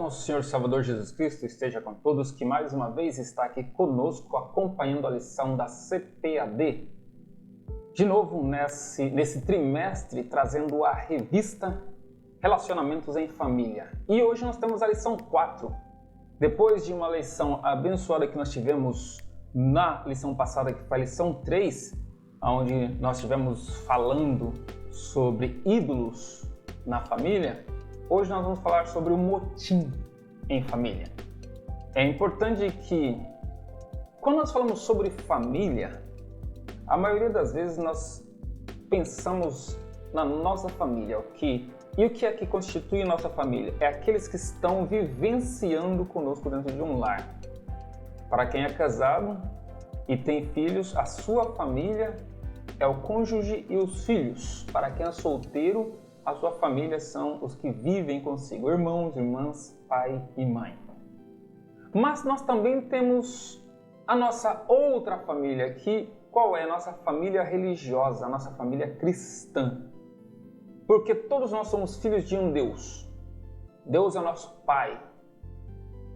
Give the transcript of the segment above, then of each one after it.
nosso Senhor e Salvador Jesus Cristo esteja com todos que mais uma vez está aqui conosco acompanhando a lição da CPAD. De novo nesse trimestre trazendo a revista Relacionamentos em Família. E hoje nós temos a lição 4. Depois de uma lição abençoada que nós tivemos na lição passada, que foi a lição 3, onde nós estivemos falando sobre ídolos na família, hoje nós vamos falar sobre o motim em família. É importante que, quando nós falamos sobre família, a maioria das vezes nós pensamos na nossa família. O que é que constitui nossa família? É aqueles que estão vivenciando conosco dentro de um lar. Para quem é casado e tem filhos, a sua família é o cônjuge e os filhos. Para quem é solteiro, a sua família são os que vivem consigo, irmãos, irmãs, pai e mãe. Mas nós também temos a nossa outra família, qual é a nossa família religiosa, a nossa família cristã. Porque todos nós somos filhos de um Deus. Deus é o nosso Pai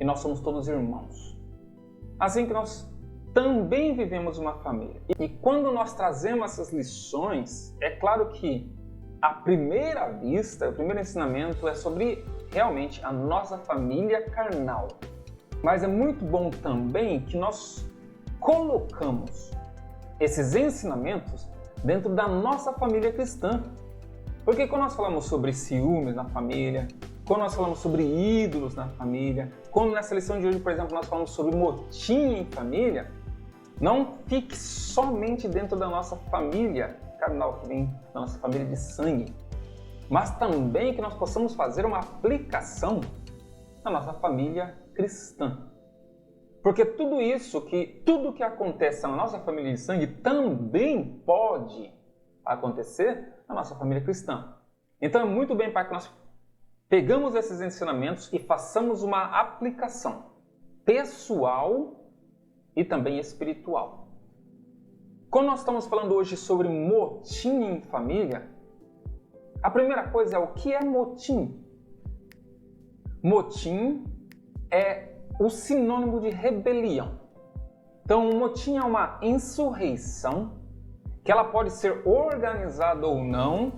e nós somos todos irmãos. Assim que nós também vivemos uma família. E quando nós trazemos essas lições, é claro que à primeira vista, o primeiro ensinamento é sobre realmente a nossa família carnal. Mas é muito bom também que nós colocamos esses ensinamentos dentro da nossa família cristã. Porque quando nós falamos sobre ciúmes na família, quando nós falamos sobre ídolos na família, quando nessa lição de hoje, por exemplo, nós falamos sobre motim em família, não fique somente dentro da nossa família carnal, que vem da nossa família de sangue, mas também que nós possamos fazer uma aplicação na nossa família cristã. Porque tudo que acontece na nossa família de sangue também pode acontecer na nossa família cristã. Então é muito bem para que nós pegamos esses ensinamentos e façamos uma aplicação pessoal e também espiritual. Quando nós estamos falando hoje sobre motim em família, a primeira coisa é o que é motim? Motim é o sinônimo de rebelião. Então, o motim é uma insurreição que ela pode ser organizada ou não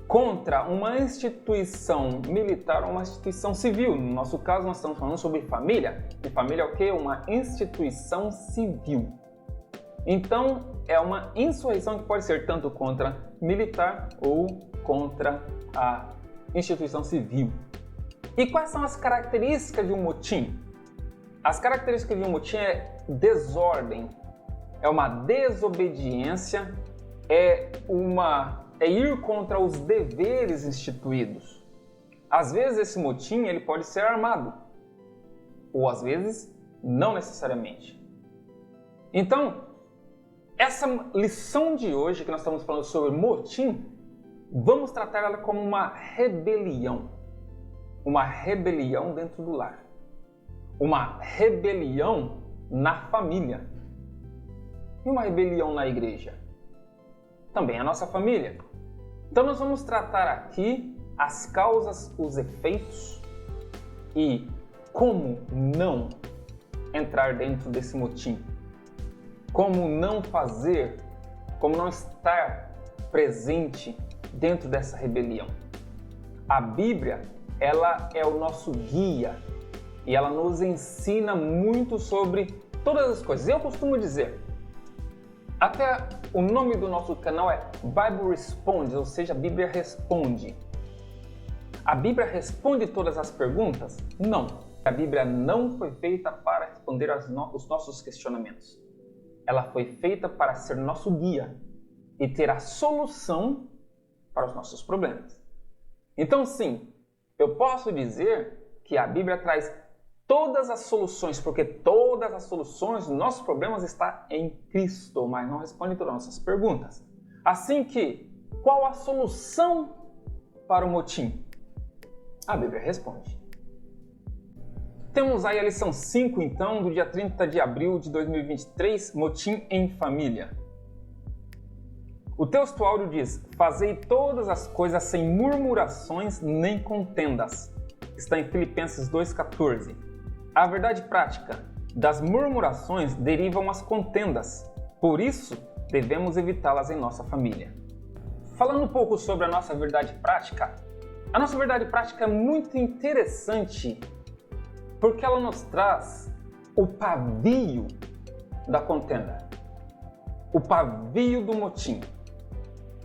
contra uma instituição militar ou uma instituição civil. No nosso caso, nós estamos falando sobre família. E família é o quê? Uma instituição civil. Então, é uma insurreição que pode ser tanto contra militar ou contra a instituição civil. E quais são as características de um motim? As características de um motim é desordem, é uma desobediência, é ir contra os deveres instituídos. Às vezes esse motim ele pode ser armado, ou às vezes não necessariamente. Então, essa lição de hoje que nós estamos falando sobre motim, vamos tratar ela como uma rebelião dentro do lar, uma rebelião na família e uma rebelião na igreja. Também a nossa família. Então nós vamos tratar aqui as causas, os efeitos e como não entrar dentro desse motim. Como não fazer, como não estar presente dentro dessa rebelião. A Bíblia, ela é o nosso guia e ela nos ensina muito sobre todas as coisas. Eu costumo dizer, até o nome do nosso canal é Bible Responde, ou seja, a Bíblia responde. A Bíblia responde todas as perguntas? Não. A Bíblia não foi feita para responder os nossos questionamentos. Ela foi feita para ser nosso guia e ter a solução para os nossos problemas. Então, sim, eu posso dizer que a Bíblia traz todas as soluções, porque todas as soluções dos nossos problemas estão em Cristo, mas não responde todas as nossas perguntas. Assim que, qual a solução para o motim? A Bíblia responde. Temos aí a lição 5, então, do dia 30 de abril de 2023, motim em família. O texto áudio diz: fazei todas as coisas sem murmurações nem contendas, está em Filipenses 2,14. A verdade prática: das murmurações derivam as contendas, por isso devemos evitá-las em nossa família. Falando um pouco sobre a nossa verdade prática, a nossa verdade prática é muito interessante porque ela nos traz o pavio da contenda, o pavio do motim.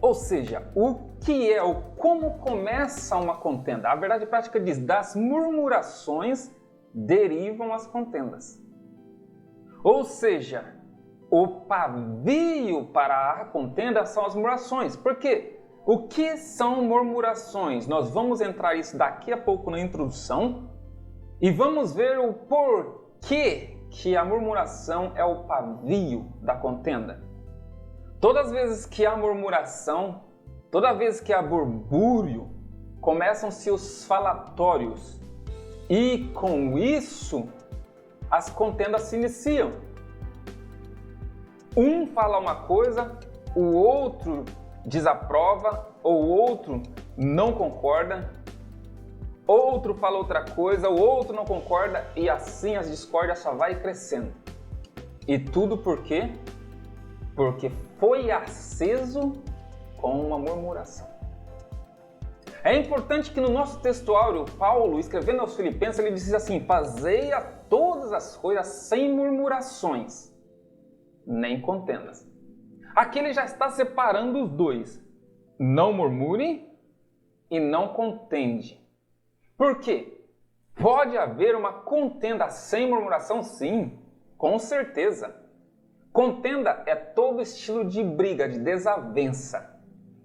Ou seja, o que é ou como começa uma contenda. A verdade prática diz: das murmurações derivam as contendas. Ou seja, o pavio para a contenda são as murmurações. Por quê? O que são murmurações? Nós vamos entrar isso daqui a pouco na introdução e vamos ver o porquê que a murmuração é o pavio da contenda. Todas as vezes que há murmuração, toda vez que há burbúrio, começam-se os falatórios e com isso as contendas se iniciam. Um fala uma coisa, o outro desaprova, ou o outro não concorda, outro fala outra coisa, o outro não concorda, e assim as discórdias só vai crescendo. E tudo por quê? Porque foi aceso com uma murmuração. É importante que no nosso textuário, Paulo, escrevendo aos Filipenses, ele diz assim: fazei a todas as coisas sem murmurações, nem contendas. Aqui ele já está separando os dois. Não murmure e não contende. Por quê? Pode haver uma contenda sem murmuração? Sim, com certeza. Contenda é todo estilo de briga, de desavença.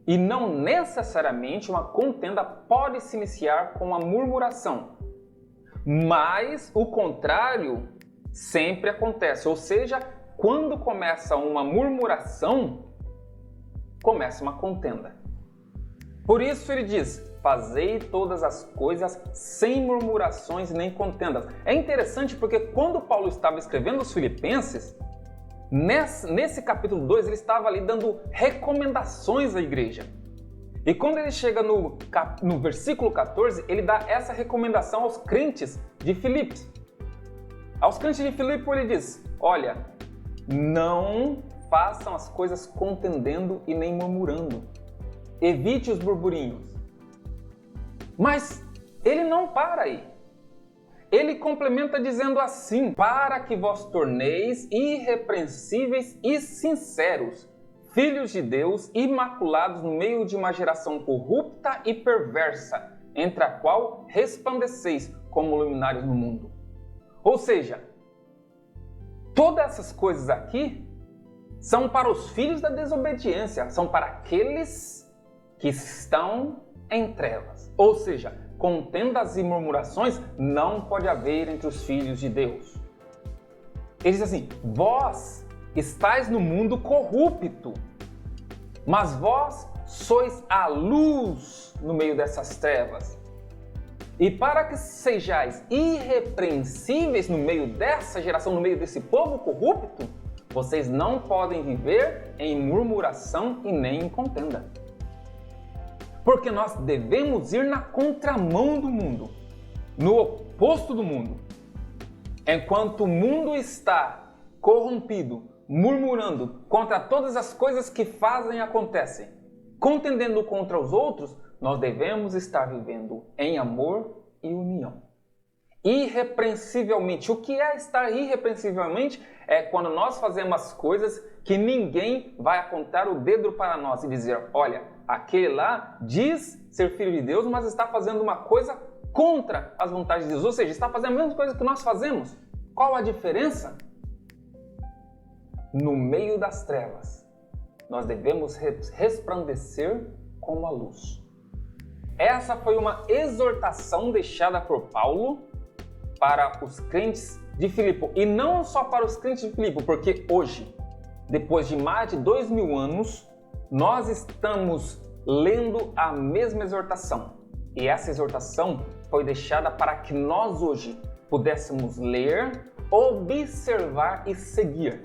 E não necessariamente uma contenda pode se iniciar com uma murmuração. Mas o contrário sempre acontece. Ou seja, quando começa uma murmuração, começa uma contenda. Por isso ele diz: fazei todas as coisas sem murmurações nem contendas. É interessante porque quando Paulo estava escrevendo os Filipenses, nesse capítulo 2, ele estava ali dando recomendações à igreja. E quando ele chega no versículo 14, ele dá essa recomendação aos crentes de Filipos. Aos crentes de Filipe ele diz: olha, não façam as coisas contendendo e nem murmurando. Evite os burburinhos. Mas ele não para aí. Ele complementa dizendo assim: para que vos torneis irrepreensíveis e sinceros, filhos de Deus, imaculados no meio de uma geração corrupta e perversa, entre a qual resplandeceis como luminares no mundo. Ou seja, todas essas coisas aqui são para os filhos da desobediência, são para aqueles que estão em trevas. Ou seja, contendas e murmurações não pode haver entre os filhos de Deus. Ele diz assim: vós estáis no mundo corrupto, mas vós sois a luz no meio dessas trevas. E para que sejais irrepreensíveis no meio dessa geração, no meio desse povo corrupto, vocês não podem viver em murmuração e nem em contenda. Porque nós devemos ir na contramão do mundo, no oposto do mundo. Enquanto o mundo está corrompido, murmurando contra todas as coisas que fazem e acontecem, contendendo contra os outros, nós devemos estar vivendo em amor e união. Irrepreensivelmente. O que é estar irrepreensivelmente? É quando nós fazemos as coisas que ninguém vai apontar o dedo para nós e dizer: olha, aquele lá diz ser filho de Deus, mas está fazendo uma coisa contra as vontades de Deus. Ou seja, está fazendo a mesma coisa que nós fazemos. Qual a diferença? No meio das trevas, nós devemos resplandecer como a luz. Essa foi uma exortação deixada por Paulo para os crentes de Filipe. E não só para os crentes de Filipe, porque hoje, depois de mais de 2000 anos, nós estamos lendo a mesma exortação. E essa exortação foi deixada para que nós hoje pudéssemos ler, observar e seguir.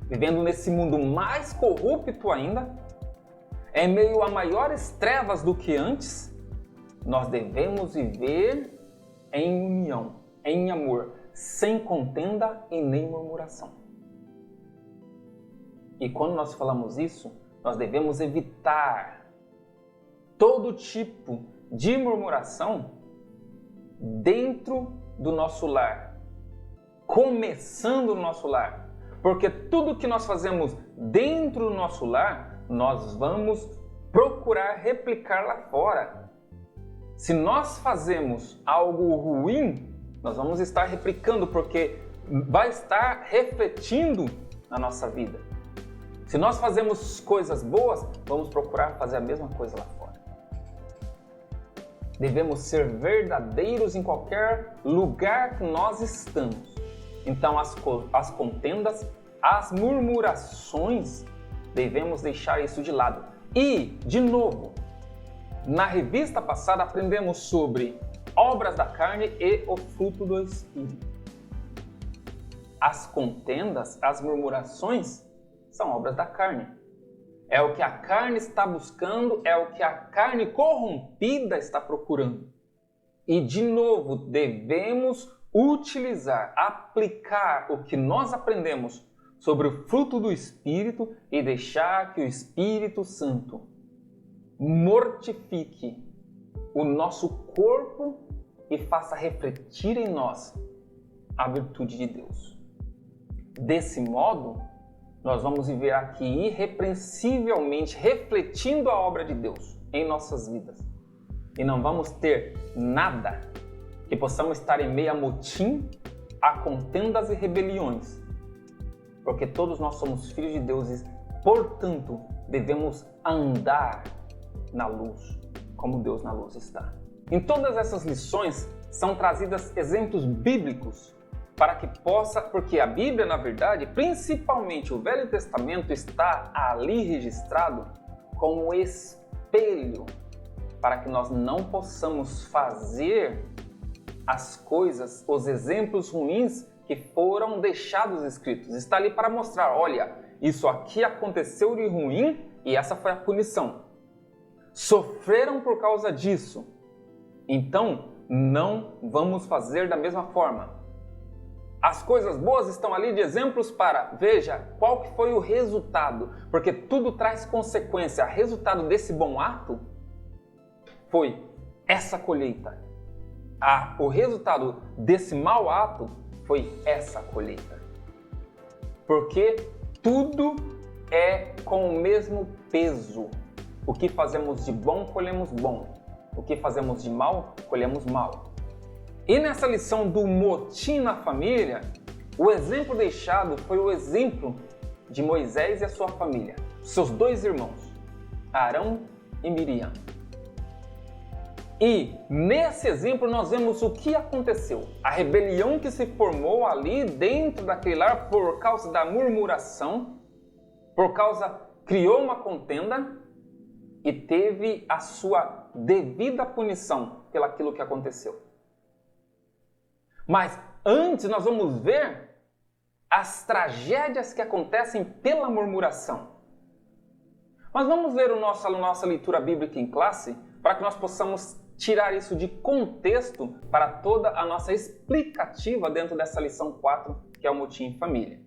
Vivendo nesse mundo mais corrupto ainda, em meio a maiores trevas do que antes, nós devemos viver em união, em amor, sem contenda e nem murmuração. E quando nós falamos isso, nós devemos evitar todo tipo de murmuração dentro do nosso lar, começando no nosso lar. Porque tudo que nós fazemos dentro do nosso lar, nós vamos procurar replicar lá fora. Se nós fazemos algo ruim, nós vamos estar replicando, porque vai estar refletindo na nossa vida. Se nós fazemos coisas boas, vamos procurar fazer a mesma coisa lá fora. Devemos ser verdadeiros em qualquer lugar que nós estamos. Então, as contendas, as murmurações, devemos deixar isso de lado. E, de novo, na revista passada aprendemos sobre obras da carne e o fruto do Espírito. As contendas, as murmurações, são obras da carne. É o que a carne está buscando, é o que a carne corrompida está procurando. E, de novo, devemos utilizar, aplicar o que nós aprendemos sobre o fruto do Espírito e deixar que o Espírito Santo mortifique o nosso corpo e faça refletir em nós a virtude de Deus. Desse modo, nós vamos viver aqui irrepreensivelmente refletindo a obra de Deus em nossas vidas. E não vamos ter nada que possamos estar em meio a motim, a contendas e rebeliões. Porque todos nós somos filhos de Deus e, portanto, devemos andar na luz, como Deus na luz está. Em todas essas lições são trazidas exemplos bíblicos para que possa, porque a Bíblia, na verdade, principalmente o Velho Testamento, está ali registrado como espelho para que nós não possamos fazer as coisas, os exemplos ruins que foram deixados escritos. Está ali para mostrar, olha, isso aqui aconteceu de ruim e essa foi a punição. Sofreram por causa disso. Então, não vamos fazer da mesma forma. As coisas boas estão ali de exemplos para, veja, qual que foi o resultado, porque tudo traz consequência. O resultado desse bom ato foi essa colheita. O resultado desse mau ato foi essa colheita. Porque tudo é com o mesmo peso. O que fazemos de bom, colhemos bom. O que fazemos de mal, colhemos mal. E nessa lição do motim na família, o exemplo deixado foi o exemplo de Moisés e a sua família, seus dois irmãos, Arão e Miriam. E nesse exemplo nós vemos o que aconteceu. A rebelião que se formou ali dentro daquele lar por causa da murmuração, criou uma contenda e teve a sua devida punição pelaquilo que aconteceu. Mas antes nós vamos ver as tragédias que acontecem pela murmuração. Mas vamos ler a nossa leitura bíblica em classe para que nós possamos tirar isso de contexto para toda a nossa explicativa dentro dessa lição 4, que é o motim em família.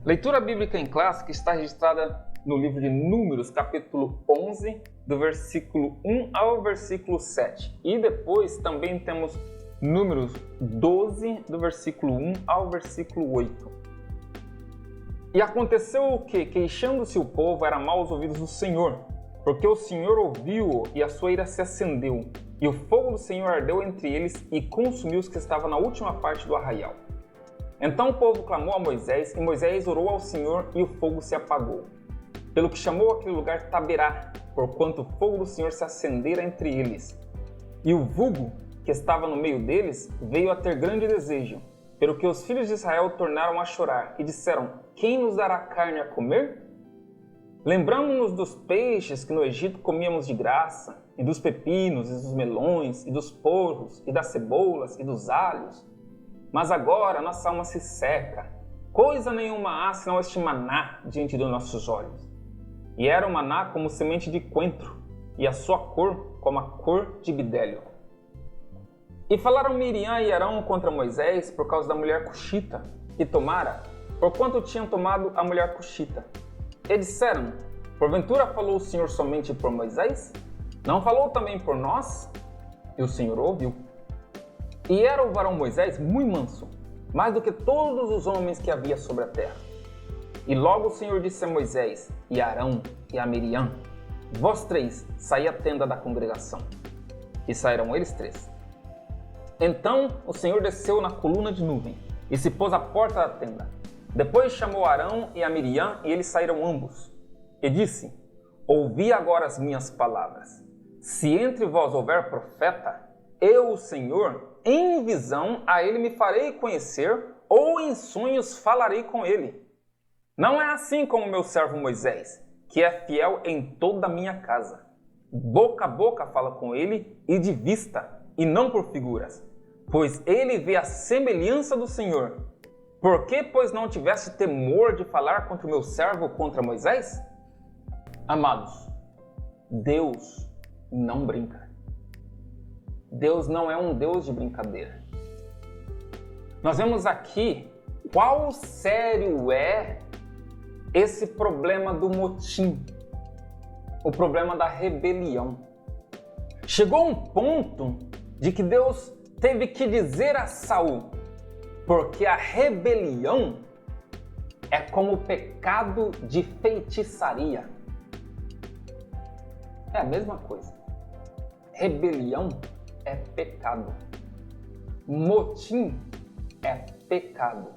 Leitura bíblica em classe que está registrada no livro de Números, capítulo 11, do versículo 1 ao versículo 7. E depois também temos Números 12, do versículo 1 ao versículo 8. E aconteceu o que, queixando-se o povo, era mal aos ouvidos do Senhor, porque o Senhor ouviu-o e a sua ira se acendeu, e o fogo do Senhor ardeu entre eles e consumiu os que estavam na última parte do arraial. Então o povo clamou a Moisés, e Moisés orou ao Senhor, e o fogo se apagou. Pelo que chamou aquele lugar Taberá, porquanto o fogo do Senhor se acendera entre eles. E o vulgo que estava no meio deles veio a ter grande desejo, pelo que os filhos de Israel tornaram a chorar, e disseram, quem nos dará carne a comer? Lembramos-nos dos peixes que no Egito comíamos de graça, e dos pepinos, e dos melões, e dos porros, e das cebolas, e dos alhos. Mas agora nossa alma se seca, coisa nenhuma há senão este maná diante dos nossos olhos. E era o maná como semente de coentro, e a sua cor como a cor de bidélio. E falaram Miriam e Arão contra Moisés por causa da mulher cuxita que tomara, porquanto tinham tomado a mulher cuxita. E disseram: porventura falou o Senhor somente por Moisés? Não falou também por nós? E o Senhor ouviu. E era o varão Moisés muito manso, mais do que todos os homens que havia sobre a terra. E logo o Senhor disse a Moisés, e a Arão, e a Miriam: vós três, saí à tenda da congregação. E saíram eles três. Então o Senhor desceu na coluna de nuvem, e se pôs à porta da tenda. Depois chamou Arão e a Miriam, e eles saíram ambos. E disse: ouvi agora as minhas palavras. Se entre vós houver profeta, eu, o Senhor, em visão a ele me farei conhecer, ou em sonhos falarei com ele. Não é assim como meu servo Moisés, que é fiel em toda a minha casa. Boca a boca fala com ele, e de vista, e não por figuras, pois ele vê a semelhança do Senhor. Por que, pois, não tiveste temor de falar contra o meu servo, contra Moisés? Amados, Deus não brinca. Deus não é um Deus de brincadeira. Nós vemos aqui qual sério é esse problema do motim, o problema da rebelião. Chegou um ponto de que Deus teve que dizer a Saul, porque a rebelião é como o pecado de feitiçaria. É a mesma coisa. Rebelião é pecado. Motim é pecado.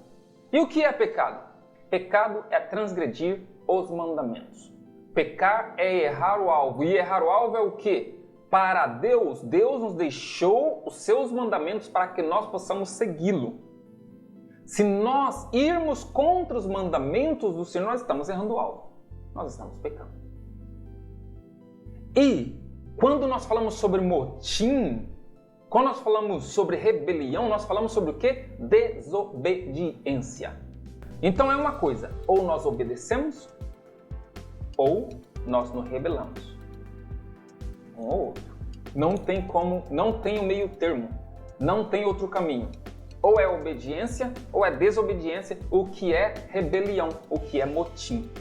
E o que é pecado? Pecado é transgredir os mandamentos. Pecar é errar o alvo. E errar o alvo é o quê? Para Deus, Deus nos deixou os seus mandamentos para que nós possamos segui-lo. Se nós irmos contra os mandamentos do Senhor, nós estamos errando o alvo. Nós estamos pecando. E quando nós falamos sobre motim, quando nós falamos sobre rebelião, nós falamos sobre o quê? Desobediência. Então é uma coisa, ou nós obedecemos, ou nós nos rebelamos. Um ou outro. Não tem como, não tem o meio termo, não tem outro caminho. Ou é obediência, ou é desobediência, o que é rebelião, o que é motim.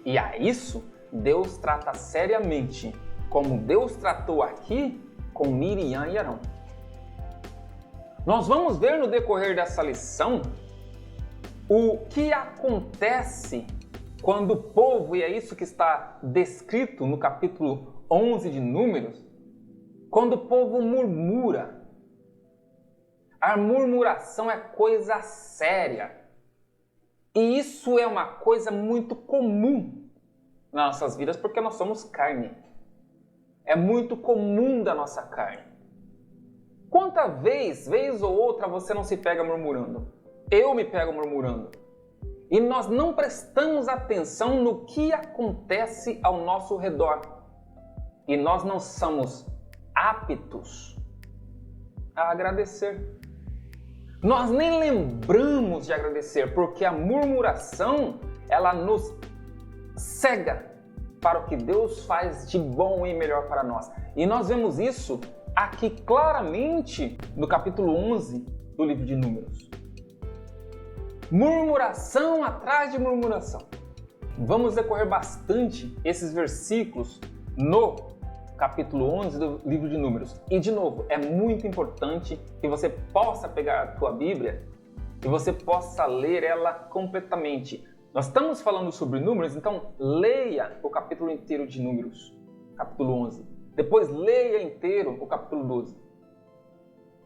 E a isso Deus trata seriamente, como Deus tratou aqui com Miriam e Arão. Nós vamos ver no decorrer dessa lição o que acontece quando o povo, e é isso que está descrito no capítulo 11 de Números, quando o povo murmura. A murmuração é coisa séria. E isso é uma coisa muito comum nas nossas vidas, porque nós somos carne. É muito comum da nossa carne. Quanta vez ou outra, você não se pega murmurando? Eu me pego murmurando. E nós não prestamos atenção no que acontece ao nosso redor. E nós não somos aptos a agradecer. Nós nem lembramos de agradecer, porque a murmuração, ela nos cega para o que Deus faz de bom e melhor para nós. E nós vemos isso aqui claramente no capítulo 11 do livro de Números. Murmuração atrás de murmuração. Vamos decorrer bastante esses versículos no capítulo 11 do livro de Números. E de novo, é muito importante que você possa pegar a tua Bíblia e você possa ler ela completamente. Nós estamos falando sobre Números, então leia o capítulo inteiro de Números, capítulo 11. Depois leia inteiro o capítulo 12.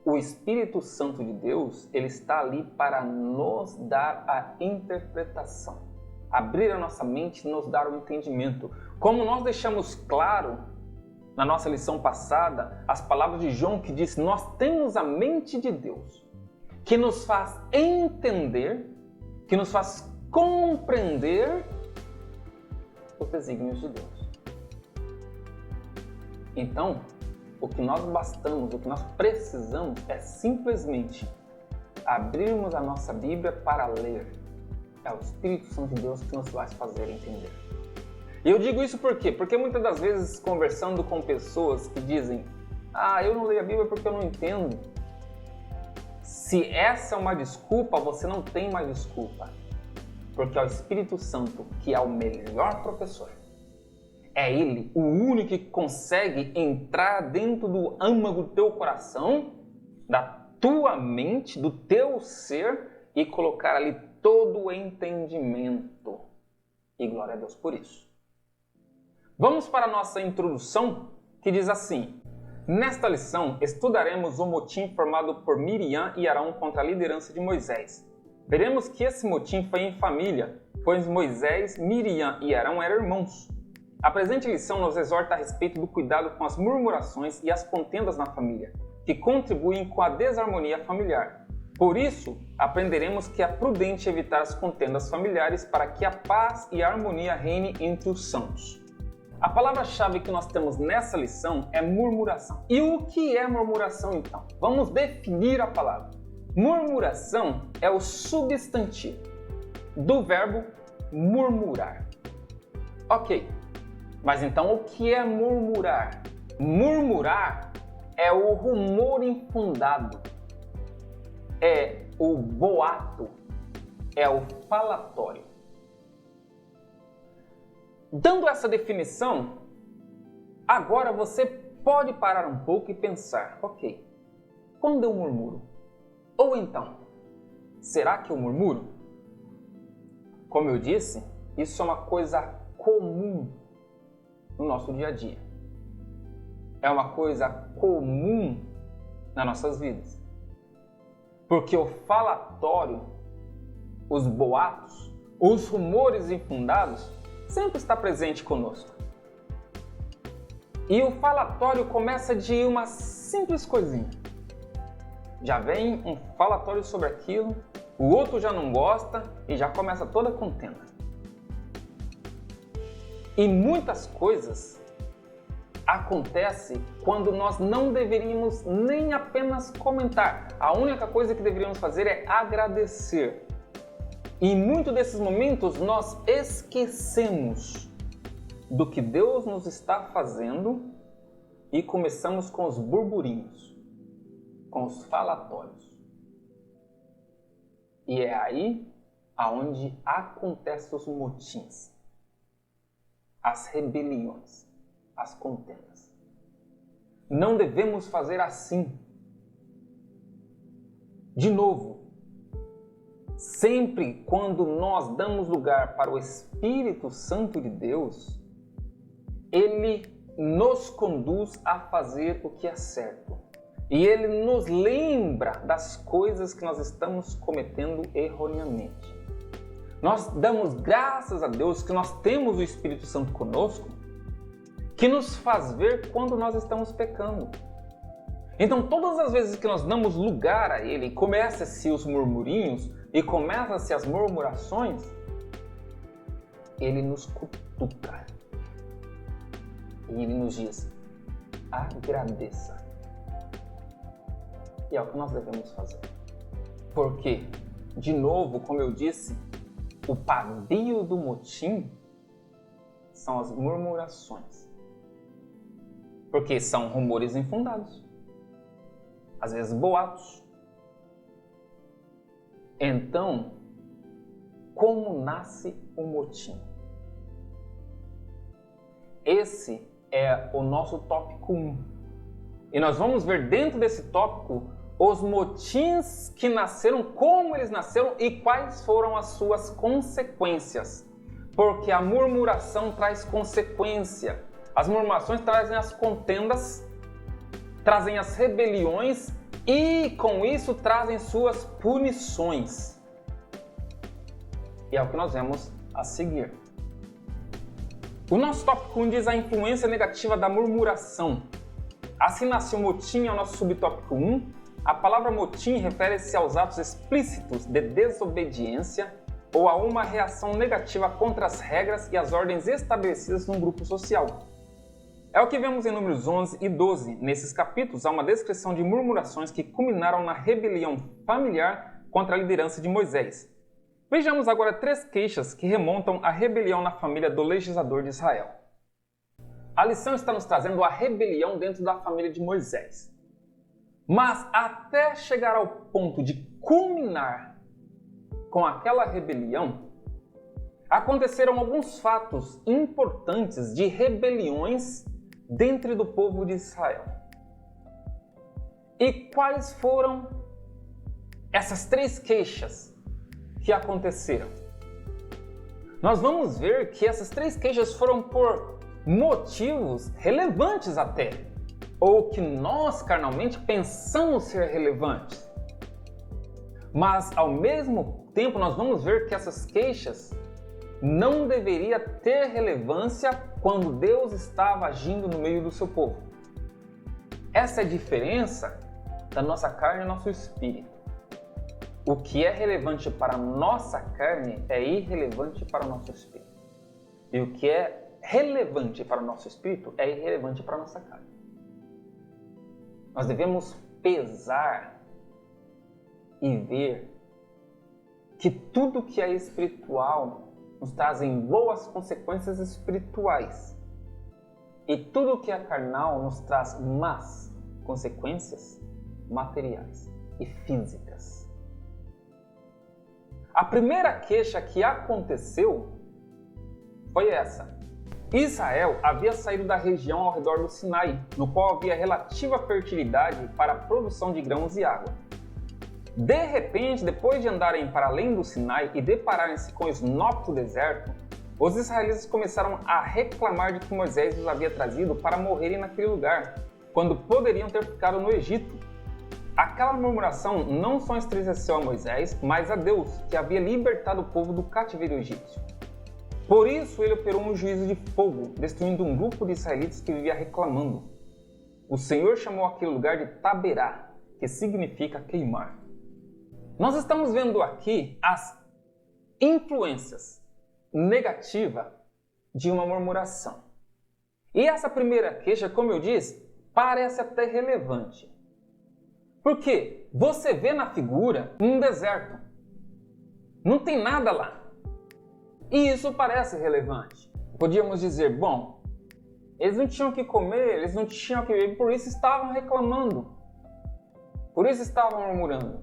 O Espírito Santo de Deus, ele está ali para nos dar a interpretação, abrir a nossa mente e nos dar o entendimento. Como nós deixamos claro na nossa lição passada, as palavras de João que diz: nós temos a mente de Deus, que nos faz entender, que nos faz compreender os desígnios de Deus. Então, o que nós bastamos, o que nós precisamos é simplesmente abrirmos a nossa Bíblia para ler. É o Espírito Santo de Deus que nos vai fazer entender. E eu digo isso por quê? Porque muitas das vezes, conversando com pessoas que dizem: eu não leio a Bíblia porque eu não entendo. Se essa é uma desculpa, você não tem mais desculpa. Porque é o Espírito Santo que é o melhor professor. É Ele o único que consegue entrar dentro do âmago do teu coração, da tua mente, do teu ser e colocar ali todo o entendimento. E glória a Deus por isso. Vamos para a nossa introdução, que diz assim: nesta lição estudaremos o motim formado por Miriam e Arão contra a liderança de Moisés. Veremos que esse motim foi em família, pois Moisés, Miriam e Arão eram irmãos. A presente lição nos exorta a respeito do cuidado com as murmurações e as contendas na família, que contribuem com a desarmonia familiar. Por isso, aprenderemos que é prudente evitar as contendas familiares para que a paz e a harmonia reine entre os santos. A palavra-chave que nós temos nessa lição é murmuração. E o que é murmuração, então? Vamos definir a palavra. Murmuração é o substantivo do verbo murmurar. Ok, mas então o que é murmurar? Murmurar é o rumor infundado, é o boato, é o falatório. Dando essa definição, agora você pode parar um pouco e pensar, ok, quando eu murmuro? Ou então, será que eu murmuro? Como eu disse, isso é uma coisa comum no nosso dia a dia. É uma coisa comum nas nossas vidas. Porque o falatório, os boatos, os rumores infundados sempre está presente conosco. E o falatório começa de uma simples coisinha. Já vem um falatório sobre aquilo, o outro já não gosta e já começa toda a contenda. E muitas coisas acontecem quando nós não deveríamos nem apenas comentar. A única coisa que deveríamos fazer é agradecer. E em muitos desses momentos nós esquecemos do que Deus nos está fazendo e começamos com os burburinhos, com os falatórios. E é aí aonde acontecem os motins, as rebeliões, as contendas. Não devemos fazer assim. De novo, sempre quando nós damos lugar para o Espírito Santo de Deus, Ele nos conduz a fazer o que é certo. E Ele nos lembra das coisas que nós estamos cometendo erroneamente. Nós damos graças a Deus que nós temos o Espírito Santo conosco, que nos faz ver quando nós estamos pecando. Então, todas as vezes que nós damos lugar a Ele, começam-se os murmurinhos e começam-se as murmurações, Ele nos cutuca. E Ele nos diz, agradeça. E é o que nós devemos fazer. Porque, de novo, como eu disse, o pavio do motim são as murmurações. Porque são rumores infundados. Às vezes boatos. Então, como nasce o motim? Esse é o nosso tópico 1. E nós vamos ver dentro desse tópico os motins que nasceram, como eles nasceram e quais foram as suas consequências. Porque a murmuração traz consequência. As murmurações trazem as contendas, trazem as rebeliões e, com isso, trazem suas punições. E é o que nós vemos a seguir. O nosso tópico 1 diz a influência negativa da murmuração. Assim nasceu o motim, é o nosso subtópico 1. A palavra motim refere-se aos atos explícitos de desobediência ou a uma reação negativa contra as regras e as ordens estabelecidas num grupo social. É o que vemos em Números 11 e 12. Nesses capítulos há uma descrição de murmurações que culminaram na rebelião familiar contra a liderança de Moisés. Vejamos agora 3 queixas que remontam à rebelião na família do legislador de Israel. A lição está nos trazendo a rebelião dentro da família de Moisés. Mas até chegar ao ponto de culminar com aquela rebelião, aconteceram alguns fatos importantes de rebeliões dentro do povo de Israel. E quais foram essas 3 queixas que aconteceram? Nós vamos ver que essas 3 queixas foram por motivos relevantes até, ou que nós carnalmente pensamos ser relevantes. Mas ao mesmo tempo nós vamos ver que essas queixas não deveria ter relevância quando Deus estava agindo no meio do seu povo. Essa é a diferença da nossa carne e nosso espírito. O que é relevante para a nossa carne é irrelevante para o nosso espírito. E o que é relevante para o nosso espírito é irrelevante para a nossa carne. Nós devemos pesar e ver que tudo que é espiritual nos trazem boas consequências espirituais. E tudo que é carnal nos traz más consequências materiais e físicas. A primeira queixa que aconteceu foi essa. Israel havia saído da região ao redor do Sinai, no qual havia relativa fertilidade para a produção de grãos e água. De repente, depois de andarem para além do Sinai e depararem-se com o inóspito deserto, os israelitas começaram a reclamar de que Moisés os havia trazido para morrerem naquele lugar, quando poderiam ter ficado no Egito. Aquela murmuração não só entristeceu a Moisés, mas a Deus, que havia libertado o povo do cativeiro egípcio. Por isso ele operou um juízo de fogo, destruindo um grupo de israelitas que vivia reclamando. O Senhor chamou aquele lugar de Taberá, que significa queimar. Nós estamos vendo aqui as influências negativas de uma murmuração. E essa primeira queixa, como eu disse, parece até relevante. Porque você vê na figura um deserto. Não tem nada lá. E isso parece relevante. Podíamos dizer, bom, eles não tinham o que comer, eles não tinham o que beber, por isso estavam reclamando. Por isso estavam murmurando.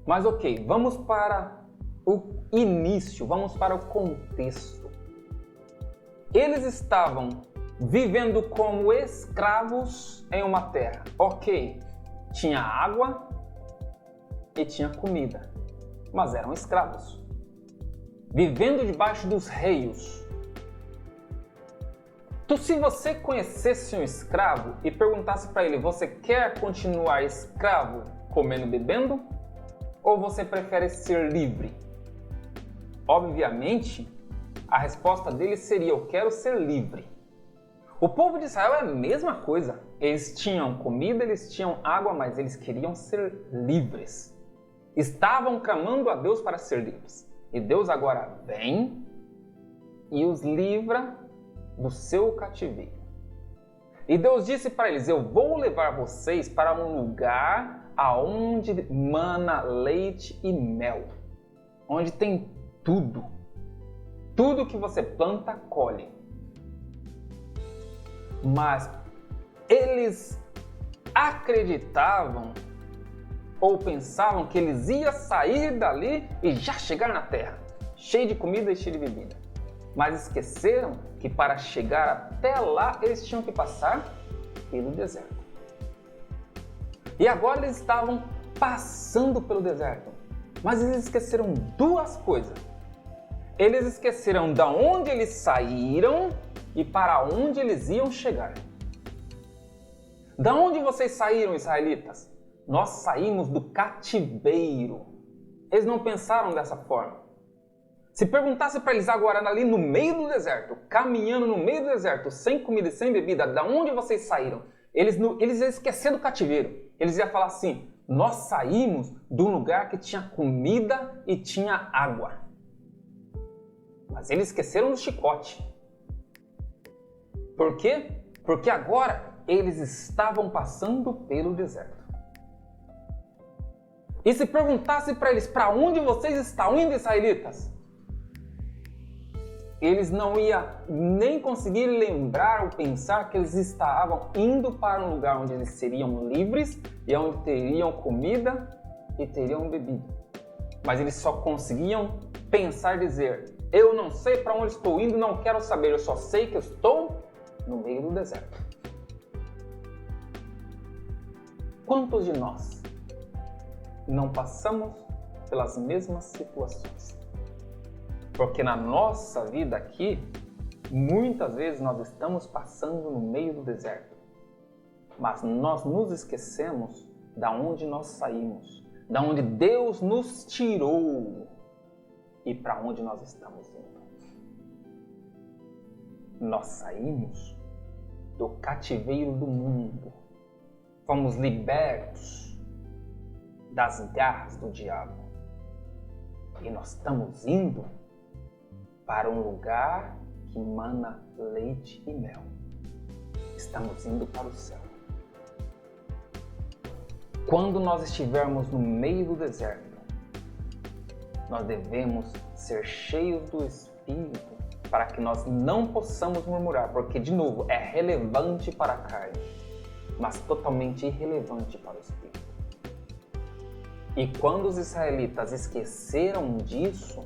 Mas ok, vamos para o início, vamos para o contexto. Eles estavam vivendo como escravos em uma terra. Ok, tinha água e tinha comida, mas eram escravos. Vivendo debaixo dos reios. Então, se você conhecesse um escravo e perguntasse para ele, você quer continuar escravo comendo e bebendo? Ou você prefere ser livre? Obviamente, a resposta dele seria, eu quero ser livre. O povo de Israel é a mesma coisa. Eles tinham comida, eles tinham água, mas eles queriam ser livres. Estavam clamando a Deus para ser livres. E Deus agora vem e os livra do seu cativeiro. E Deus disse para eles, eu vou levar vocês para um lugar aonde mana leite e mel, onde tem tudo. Tudo que você planta, colhe. Mas eles acreditavam ou pensavam que eles iam sair dali e já chegar na terra, cheio de comida e cheio de bebida. Mas esqueceram que para chegar até lá eles tinham que passar pelo deserto. E agora eles estavam passando pelo deserto. Mas eles esqueceram 2 coisas. Eles esqueceram de onde eles saíram e para onde eles iam chegar. Da onde vocês saíram, israelitas? Nós saímos do cativeiro. Eles não pensaram dessa forma. Se perguntasse para eles agora ali no meio do deserto, caminhando no meio do deserto, sem comida e sem bebida, da onde vocês saíram? Eles iam esquecer do cativeiro. Eles iam falar assim, nós saímos de um lugar que tinha comida e tinha água. Mas eles esqueceram do chicote. Por quê? Porque agora eles estavam passando pelo deserto. E se perguntasse para eles, para onde vocês estão indo, israelitas? eles não iam nem conseguir lembrar ou pensar que eles estavam indo para um lugar onde eles seriam livres e onde teriam comida e teriam bebida. Mas eles só conseguiam pensar e dizer: eu não sei para onde estou indo, não quero saber, eu só sei que eu estou no meio do deserto. Quantos de nós não passamos pelas mesmas situações? Porque na nossa vida aqui, muitas vezes nós estamos passando no meio do deserto, mas nós nos esquecemos da onde nós saímos, da onde Deus nos tirou e para onde nós estamos indo. Nós saímos do cativeiro do mundo, fomos libertos das garras do diabo e nós estamos indo para um lugar que mana leite e mel. Estamos indo para o céu. Quando nós estivermos no meio do deserto, nós devemos ser cheios do Espírito para que nós não possamos murmurar, porque, de novo, é relevante para a carne, mas totalmente irrelevante para o Espírito. E quando os israelitas esqueceram disso,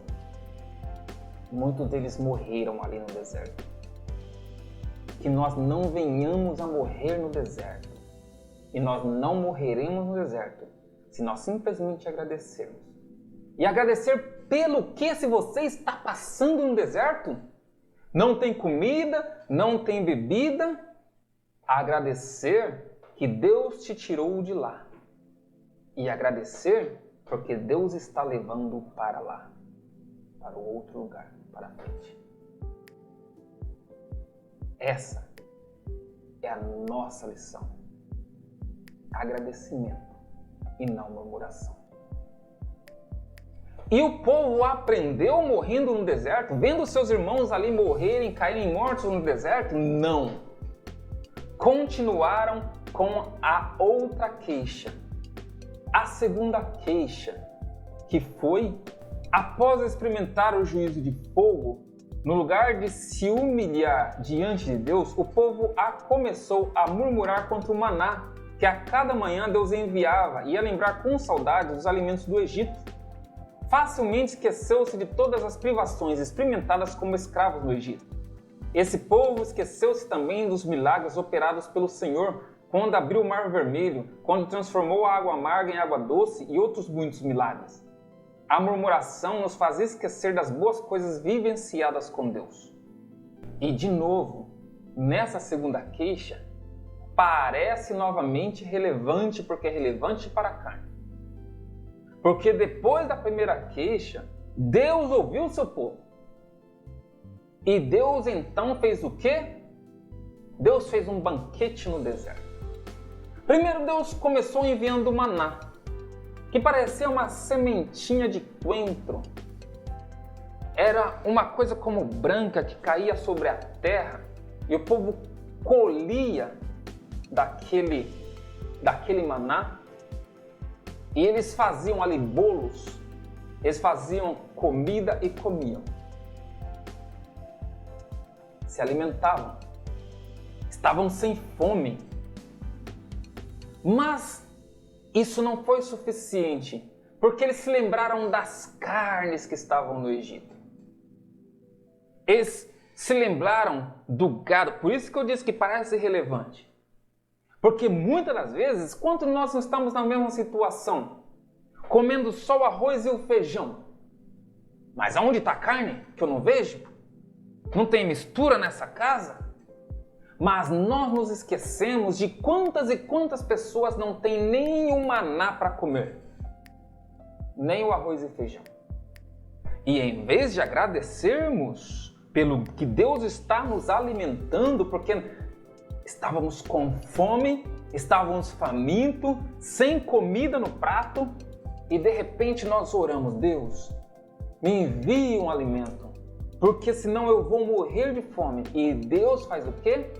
muitos deles morreram ali no deserto. Que nós não venhamos a morrer no deserto. E nós não morreremos no deserto se nós simplesmente agradecermos. E agradecer pelo que se você está passando no deserto? Não tem comida, não tem bebida. Agradecer que Deus te tirou de lá. E agradecer porque Deus está levando para lá, para o outro lugar, para frente. Essa é a nossa lição. Agradecimento e não murmuração. E o povo aprendeu morrendo no deserto, vendo seus irmãos ali morrerem, caírem mortos no deserto? Não. Continuaram com a outra queixa. A segunda queixa, que foi, após experimentar o juízo de fogo, no lugar de se humilhar diante de Deus, o povo começou a murmurar contra o maná, que a cada manhã Deus enviava, e a lembrar com saudade dos alimentos do Egito. Facilmente esqueceu-se de todas as privações experimentadas como escravos no Egito. Esse povo esqueceu-se também dos milagres operados pelo Senhor, quando abriu o Mar Vermelho, quando transformou a água amarga em água doce e outros muitos milagres. A murmuração nos faz esquecer das boas coisas vivenciadas com Deus. E de novo, nessa segunda queixa, parece novamente relevante, porque é relevante para a carne. Porque depois da primeira queixa, Deus ouviu o seu povo. E Deus então fez o quê? Deus fez um banquete no deserto. Primeiro Deus começou enviando o maná, que parecia uma sementinha de coentro. Era uma coisa como branca que caía sobre a terra e o povo colhia daquele maná e eles faziam ali bolos, eles faziam comida e comiam. Se alimentavam, estavam sem fome. Mas isso não foi suficiente, porque eles se lembraram das carnes que estavam no Egito. Eles se lembraram do gado, por isso que eu disse que parece irrelevante. Porque muitas das vezes, quando nós estamos na mesma situação, comendo só o arroz e o feijão, mas aonde está a carne que eu não vejo? Não tem mistura nessa casa? Mas nós nos esquecemos de quantas e quantas pessoas não têm nem o maná para comer, nem o arroz e feijão. E em vez de agradecermos pelo que Deus está nos alimentando, porque estávamos com fome, estávamos famintos, sem comida no prato, e de repente nós oramos: Deus, me envie um alimento, porque senão eu vou morrer de fome. E Deus faz o quê?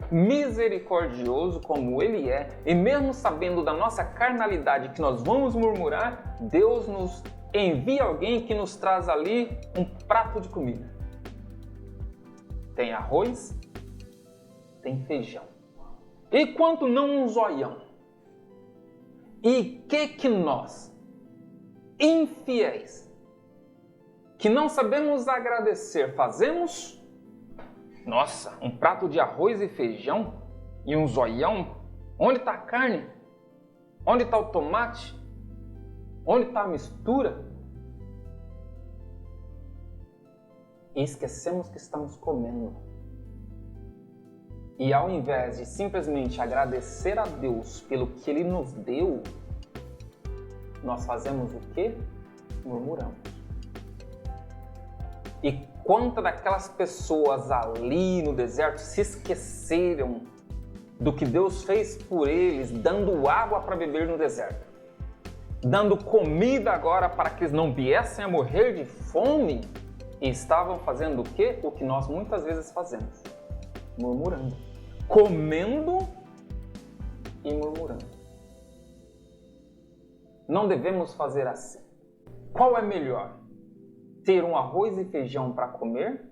Misericordioso como Ele é, e mesmo sabendo da nossa carnalidade que nós vamos murmurar, Deus nos envia alguém que nos traz ali um prato de comida. tem arroz, tem feijão. E quanto não um zoião? E que nós, infiéis, que não sabemos agradecer, fazemos? Nossa, um prato de arroz e feijão e um zoião? Onde está a carne? Onde está o tomate? Onde está a mistura? E esquecemos que estamos comendo. E ao invés de simplesmente agradecer a Deus pelo que Ele nos deu, nós fazemos o quê? Murmuramos. E quantas daquelas pessoas ali no deserto se esqueceram do que Deus fez por eles, dando água para beber no deserto, dando comida agora para que eles não viessem a morrer de fome, e estavam fazendo o quê? O que nós muitas vezes fazemos, murmurando, comendo e murmurando. Não devemos fazer assim. Qual é melhor? Ter um arroz e feijão para comer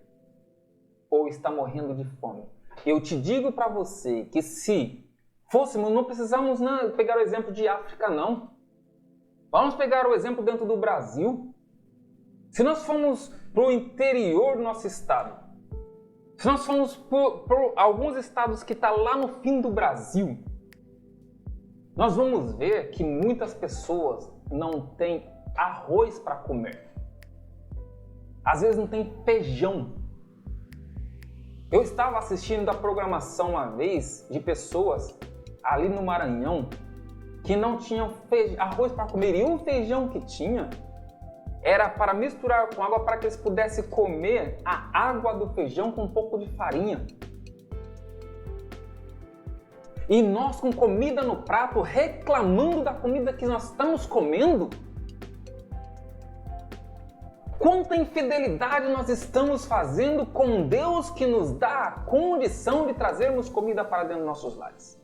ou estar morrendo de fome? Eu te digo para você que se fôssemos, não precisamos pegar o exemplo de África, não. Vamos pegar o exemplo dentro do Brasil. Se nós formos para o interior do nosso estado, se nós formos por alguns estados que estão lá no fim do Brasil, nós vamos ver que muitas pessoas não têm arroz para comer. Às vezes não tem feijão. Eu estava assistindo a programação uma vez de pessoas ali no Maranhão que não tinham arroz para comer. E o feijão que tinha era para misturar com água para que eles pudessem comer a água do feijão com um pouco de farinha. E nós com comida no prato, reclamando da comida que nós estamos comendo? Quanta infidelidade nós estamos fazendo com Deus que nos dá a condição de trazermos comida para dentro dos nossos lares.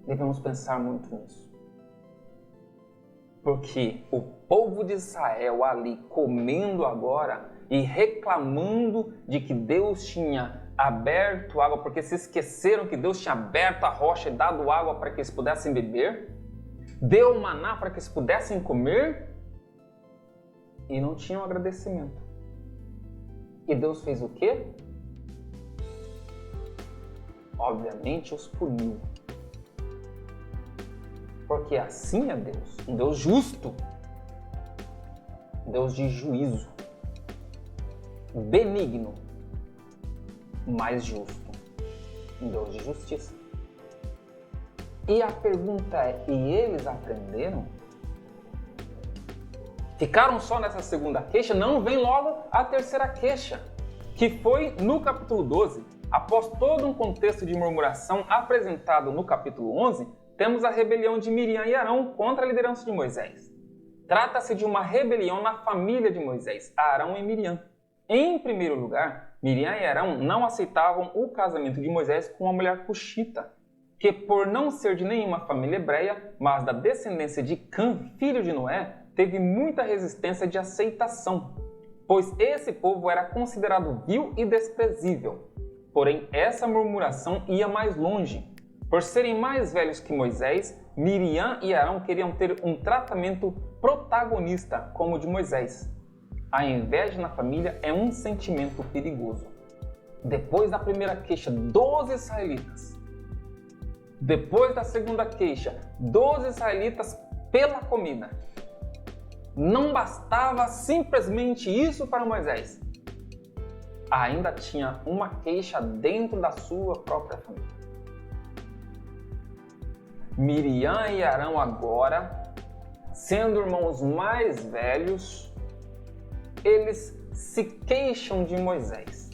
Devemos pensar muito nisso. Porque o povo de Israel ali comendo agora e reclamando de que Deus tinha aberto água, porque se esqueceram que Deus tinha aberto a rocha e dado água para que eles pudessem beber, deu maná para que eles pudessem comer e não tinham agradecimento. E Deus fez o quê? Obviamente os puniu. Porque assim é Deus, um Deus justo, um Deus de juízo, benigno, mas justo, um Deus de justiça. E a pergunta é, e eles aprenderam? Ficaram só nessa segunda queixa? Não, vem logo a terceira queixa, que foi no capítulo 12. Após todo um contexto de murmuração apresentado no capítulo 11, temos a rebelião de Miriam e Arão contra a liderança de Moisés. Trata-se de uma rebelião na família de Moisés, Arão e Miriam. Em primeiro lugar, Miriam e Arão não aceitavam o casamento de Moisés com uma mulher cuxita, que por não ser de nenhuma família hebreia, mas da descendência de Cã, filho de Noé, teve muita resistência de aceitação, pois esse povo era considerado vil e desprezível. Porém, essa murmuração ia mais longe. Por serem mais velhos que Moisés, Miriam e Arão queriam ter um tratamento protagonista como o de Moisés. A inveja na família é um sentimento perigoso. Depois da primeira queixa dos israelitas, depois da segunda queixa dos israelitas pela comida, não bastava simplesmente isso para Moisés. Ainda tinha uma queixa dentro da sua própria família. Miriam e Arão agora, sendo irmãos mais velhos, eles se queixam de Moisés,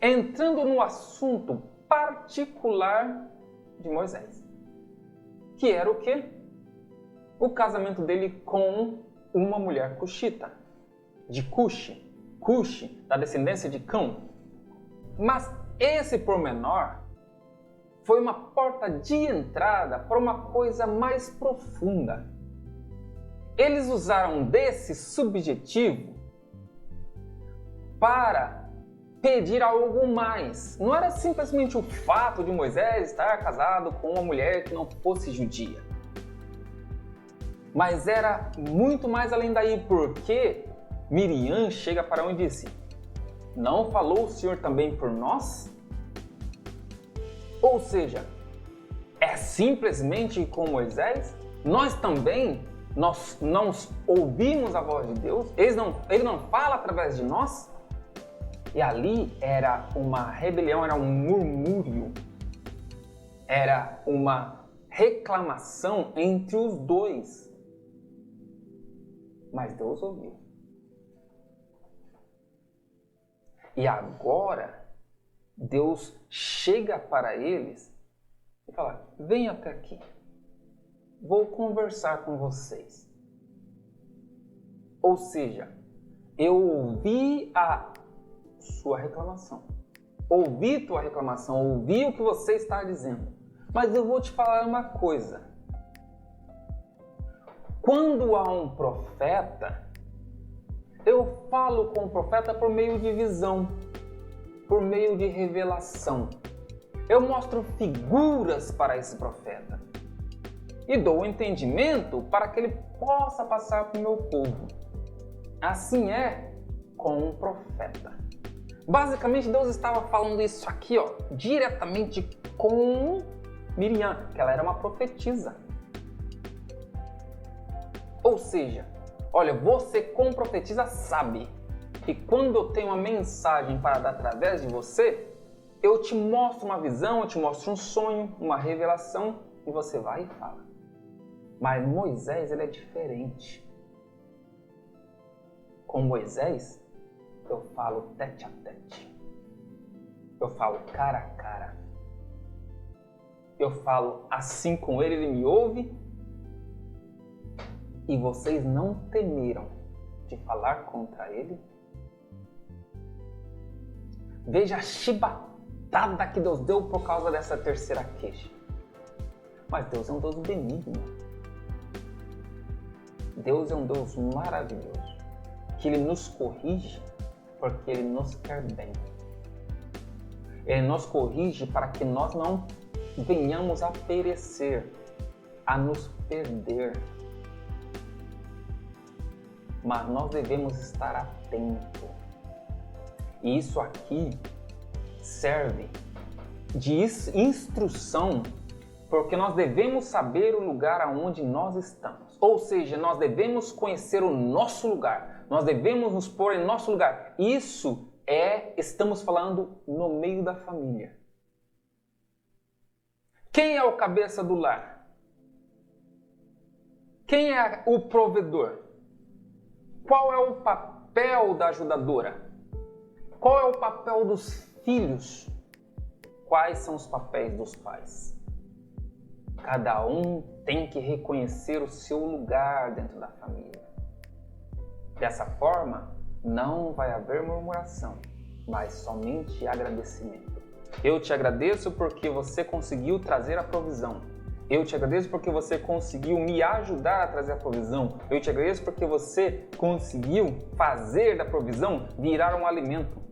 entrando no assunto particular de Moisés, que era o quê? O casamento dele com uma mulher cuxita, de Cuxi, da descendência de Cão. Mas esse pormenor foi uma porta de entrada para uma coisa mais profunda. Eles usaram desse subjetivo para pedir algo mais. Não era simplesmente o fato de Moisés estar casado com uma mulher que não fosse judia. Mas era muito mais além daí, porque Miriam chega para Arão e disse: não falou o Senhor também por nós? Ou seja, é simplesmente com Moisés? Nós também, nós não ouvimos a voz de Deus? Ele não fala através de nós? E ali era uma rebelião, era um murmúrio, era uma reclamação entre os dois. Mas Deus ouviu. E agora, Deus chega para eles e fala: vem até aqui, vou conversar com vocês. Ou seja, eu ouvi a sua reclamação, ouvi tua reclamação, ouvi o que você está dizendo, mas eu vou te falar uma coisa. Quando há um profeta, eu falo com o profeta por meio de visão, por meio de revelação. Eu mostro figuras para esse profeta e dou o entendimento para que ele possa passar para o meu povo. Assim é com o profeta. Basicamente, Deus estava falando isso aqui, diretamente com Miriam, que ela era uma profetisa. Ou seja, olha, você como profetisa sabe que quando eu tenho uma mensagem para dar através de você, eu te mostro uma visão, eu te mostro um sonho, uma revelação, e você vai e fala. Mas Moisés, ele é diferente. Com Moisés, eu falo tete a tete. Eu falo cara a cara. Eu falo assim com ele, ele me ouve. E vocês não temeram de falar contra ele? Veja a chibatada que Deus deu por causa dessa terceira queixa. Mas Deus é um Deus benigno. Deus é um Deus maravilhoso, que Ele nos corrige porque Ele nos quer bem. Ele nos corrige para que nós não venhamos a perecer, a nos perder. Mas nós devemos estar atentos. E isso aqui serve de instrução, porque nós devemos saber o lugar aonde nós estamos. Ou seja, nós devemos conhecer o nosso lugar. Nós devemos nos pôr em nosso lugar. Isso estamos falando no meio da família. Quem é o cabeça do lar? Quem é o provedor? Qual é o papel da ajudadora? Qual é o papel dos filhos? Quais são os papéis dos pais? Cada um tem que reconhecer o seu lugar dentro da família. Dessa forma, não vai haver murmuração, mas somente agradecimento. Eu te agradeço porque você conseguiu trazer a provisão. Eu te agradeço porque você conseguiu me ajudar a trazer a provisão. Eu te agradeço porque você conseguiu fazer da provisão virar um alimento.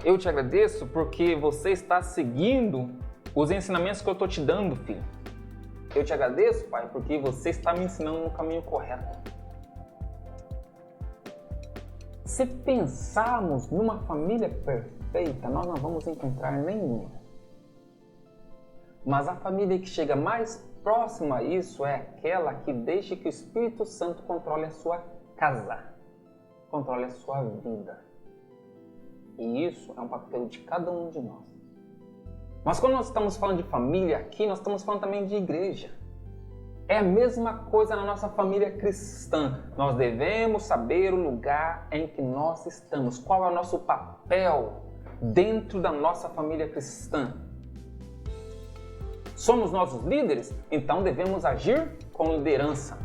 Eu te agradeço porque você está seguindo os ensinamentos que eu estou te dando, filho. Eu te agradeço, Pai, porque você está me ensinando no caminho correto. Se pensarmos numa família perfeita, nós não vamos encontrar nenhuma. Mas a família que chega mais próxima a isso é aquela que deixa que o Espírito Santo controle a sua casa, controle a sua vida. E isso é um papel de cada um de nós. Mas quando nós estamos falando de família aqui, nós estamos falando também de igreja. É a mesma coisa na nossa família cristã. Nós devemos saber o lugar em que nós estamos. Qual é o nosso papel dentro da nossa família cristã? Somos nós os líderes? Então devemos agir com liderança.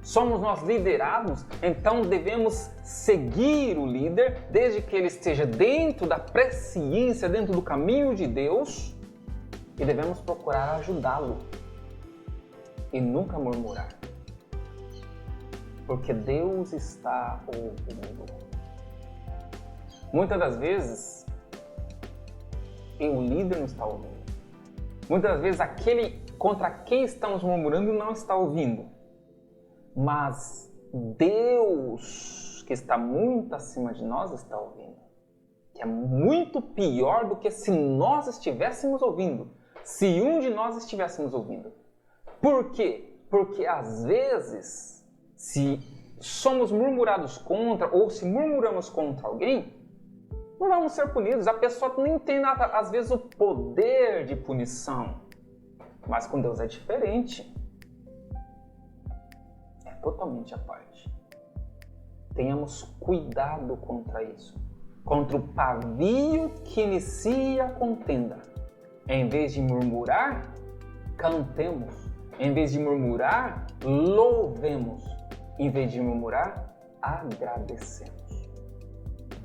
Somos nós liderados? Então devemos seguir o líder desde que ele esteja dentro da presciência, dentro do caminho de Deus, e devemos procurar ajudá-lo e nunca murmurar. Porque Deus está ouvindo. Muitas das vezes, o líder não está ouvindo. Muitas das vezes, aquele contra quem estamos murmurando não está ouvindo. Mas Deus, que está muito acima de nós, está ouvindo. Que é muito pior do que se nós estivéssemos ouvindo. Se um de nós estivéssemos ouvindo. Por quê? Porque às vezes, se somos murmurados contra ou se murmuramos contra alguém, não vamos ser punidos. A pessoa nem tem, às vezes, o poder de punição. Mas com Deus é diferente. É totalmente à parte. Tenhamos cuidado contra isso. Contra o pavio que inicia a contenda. Em vez de murmurar, cantemos. Em vez de murmurar, louvemos. Em vez de murmurar, agradecemos.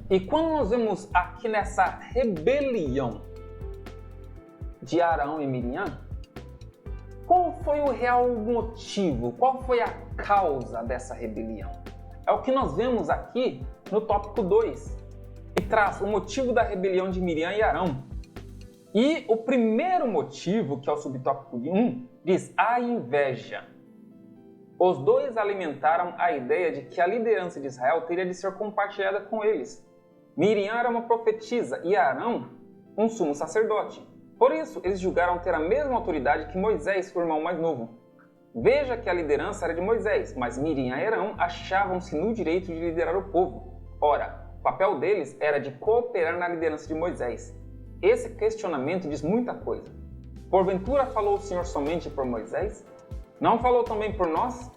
E quando nós vemos aqui nessa rebelião de Arão e Miriam, qual foi o real motivo? Qual foi a causa dessa rebelião? É o que nós vemos aqui no tópico 2, que traz o motivo da rebelião de Miriam e Arão. E o primeiro motivo, que é o subtópico 1, diz a inveja. Os dois alimentaram a ideia de que a liderança de Israel teria de ser compartilhada com eles. Miriam era uma profetisa e Arão um sumo sacerdote. Por isso, eles julgaram ter a mesma autoridade que Moisés, o irmão mais novo. Veja que a liderança era de Moisés, mas Miriam e Arão achavam-se no direito de liderar o povo. Ora, o papel deles era de cooperar na liderança de Moisés. Esse questionamento diz muita coisa. Porventura falou o Senhor somente por Moisés? Não falou também por nós?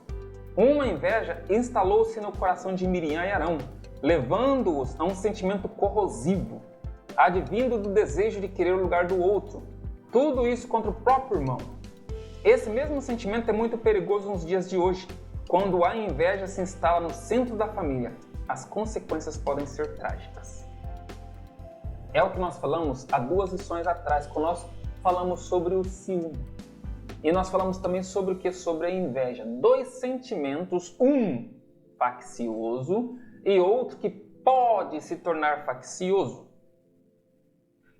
Uma inveja instalou-se no coração de Miriam e Arão, levando-os a um sentimento corrosivo, advindo do desejo de querer o lugar do outro. Tudo isso contra o próprio irmão. Esse mesmo sentimento é muito perigoso nos dias de hoje, quando a inveja se instala no centro da família. As consequências podem ser trágicas. É o que nós falamos há 2 lições atrás, quando nós falamos sobre o ciúme. E nós falamos também sobre o que? Sobre a inveja. 2 sentimentos, um faccioso e outro que pode se tornar faccioso.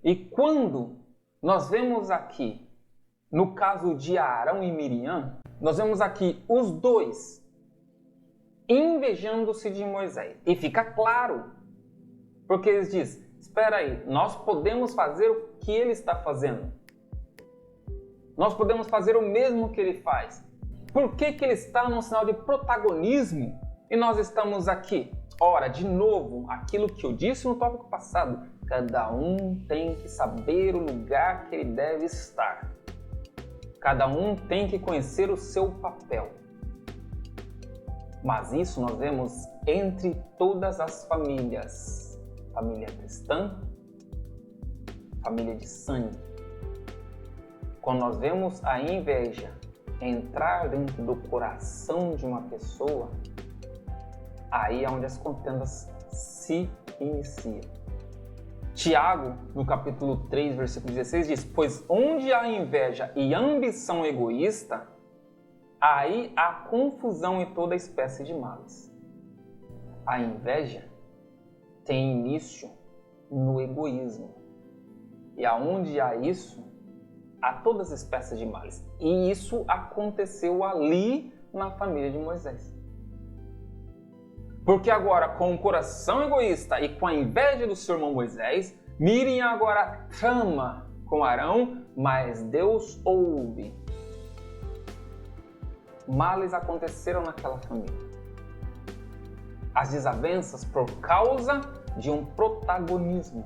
E quando nós vemos aqui, no caso de Arão e Miriam, nós vemos aqui os dois invejando-se de Moisés. E fica claro, porque eles dizem, espera aí, nós podemos fazer o que ele está fazendo. Nós podemos fazer o mesmo que ele faz. Por que ele está num sinal de protagonismo e nós estamos aqui? Ora, de novo, aquilo que eu disse no tópico passado, cada um tem que saber o lugar que ele deve estar. Cada um tem que conhecer o seu papel. Mas isso nós vemos entre todas as famílias. Família cristã, família de sangue. Quando nós vemos a inveja entrar dentro do coração de uma pessoa, aí é onde as contendas se iniciam. Tiago, no capítulo 3, versículo 16, diz: pois onde há inveja e ambição egoísta, aí há confusão e toda espécie de males. A inveja tem início no egoísmo. E aonde há isso, há todas as espécies de males. E isso aconteceu ali na família de Moisés. Porque agora, com o coração egoísta e com a inveja do seu irmão Moisés, Miriam agora trama com Arão, mas Deus ouve. Males aconteceram naquela família. As desavenças por causa de um protagonismo.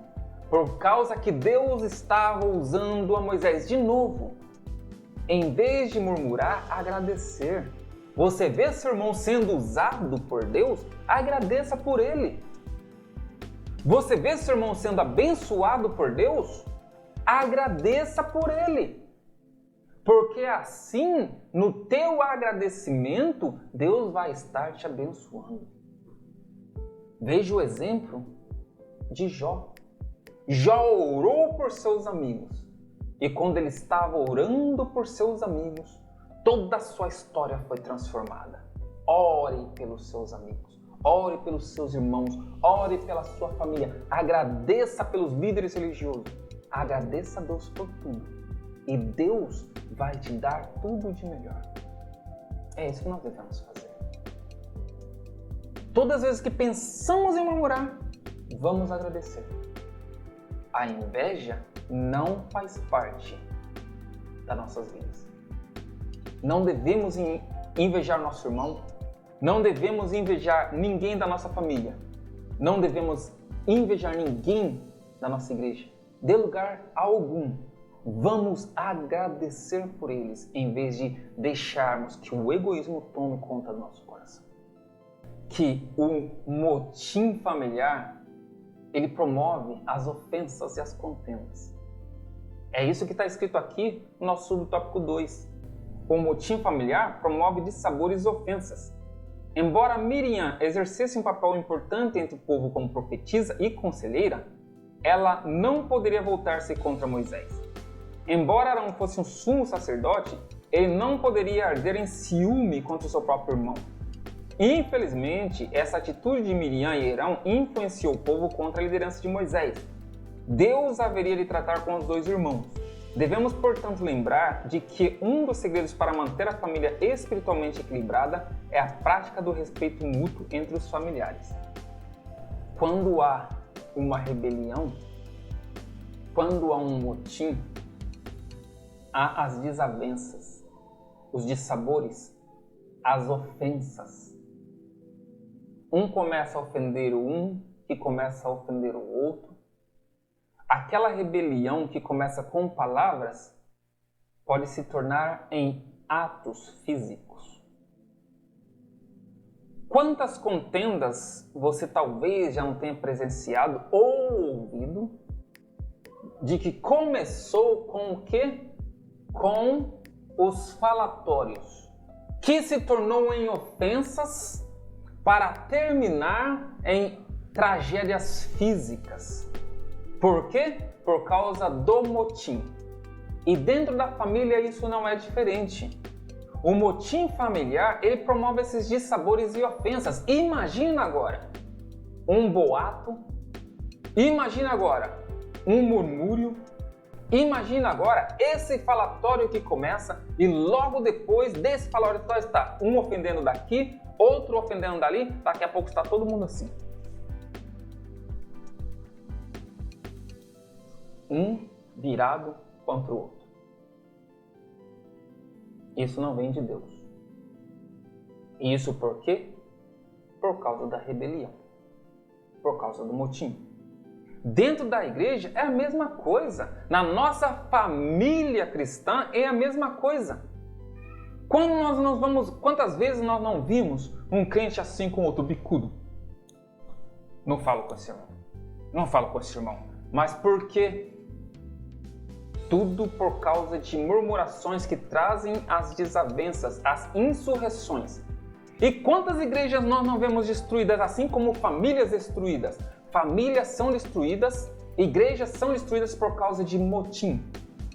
Por causa que Deus estava usando a Moisés de novo. Em vez de murmurar, agradecer. Você vê seu irmão sendo usado por Deus? Agradeça por ele. Você vê seu irmão sendo abençoado por Deus? Agradeça por ele. Porque assim, no teu agradecimento, Deus vai estar te abençoando. Veja o exemplo de Jó. Jó orou por seus amigos. E quando ele estava orando por seus amigos, toda a sua história foi transformada. ore pelos seus amigos, ore pelos seus irmãos, ore pela sua família, agradeça pelos líderes religiosos, agradeça a Deus por tudo e Deus vai te dar tudo de melhor. É isso que nós devemos fazer. Todas as vezes que pensamos em murmurar, vamos agradecer. A inveja não faz parte das nossas vidas. Não devemos invejar nosso irmão, não devemos invejar ninguém da nossa família, não devemos invejar ninguém da nossa igreja. De lugar algum, vamos agradecer por eles, em vez de deixarmos que o egoísmo tome conta do nosso coração. Que o motim familiar, ele promove as ofensas e as contendas. É isso que está escrito aqui no nosso subtópico 2. O motim familiar promove dissabores e ofensas. Embora Miriam exercesse um papel importante entre o povo como profetisa e conselheira, ela não poderia voltar-se contra Moisés. Embora Arão fosse um sumo sacerdote, ele não poderia arder em ciúme contra o seu próprio irmão. Infelizmente, essa atitude de Miriam e Arão influenciou o povo contra a liderança de Moisés. Deus haveria de tratar com os dois irmãos. Devemos, portanto, lembrar de que um dos segredos para manter a família espiritualmente equilibrada é a prática do respeito mútuo entre os familiares. Quando há uma rebelião, quando há um motim, há as desavenças, os dissabores, as ofensas. Um começa a ofender o um, que começa a ofender o outro. Aquela rebelião que começa com palavras pode se tornar em atos físicos. Quantas contendas você talvez já não tenha presenciado ou ouvido de que começou com o quê? Com os falatórios, que se tornou em ofensas para terminar em tragédias físicas. Por quê? Por causa do motim. E dentro da família isso não é diferente. O motim familiar, ele promove esses dissabores e ofensas. Imagina agora um boato, imagina agora um murmúrio, imagina agora esse falatório que começa e logo depois desse falatório está um ofendendo daqui, outro ofendendo dali, daqui a pouco está todo mundo assim. Um virado contra o outro. Isso não vem de Deus. Isso por quê? Por causa da rebelião. Por causa do motim. Dentro da igreja é a mesma coisa. Na nossa família cristã é a mesma coisa. Quantas vezes nós não vimos um crente assim com outro bicudo? Não falo com esse irmão. Não falo com esse irmão. Mas por quê? Tudo por causa de murmurações que trazem as desavenças, as insurreições. E quantas igrejas nós não vemos destruídas, assim como famílias destruídas? Famílias são destruídas, igrejas são destruídas por causa de motim,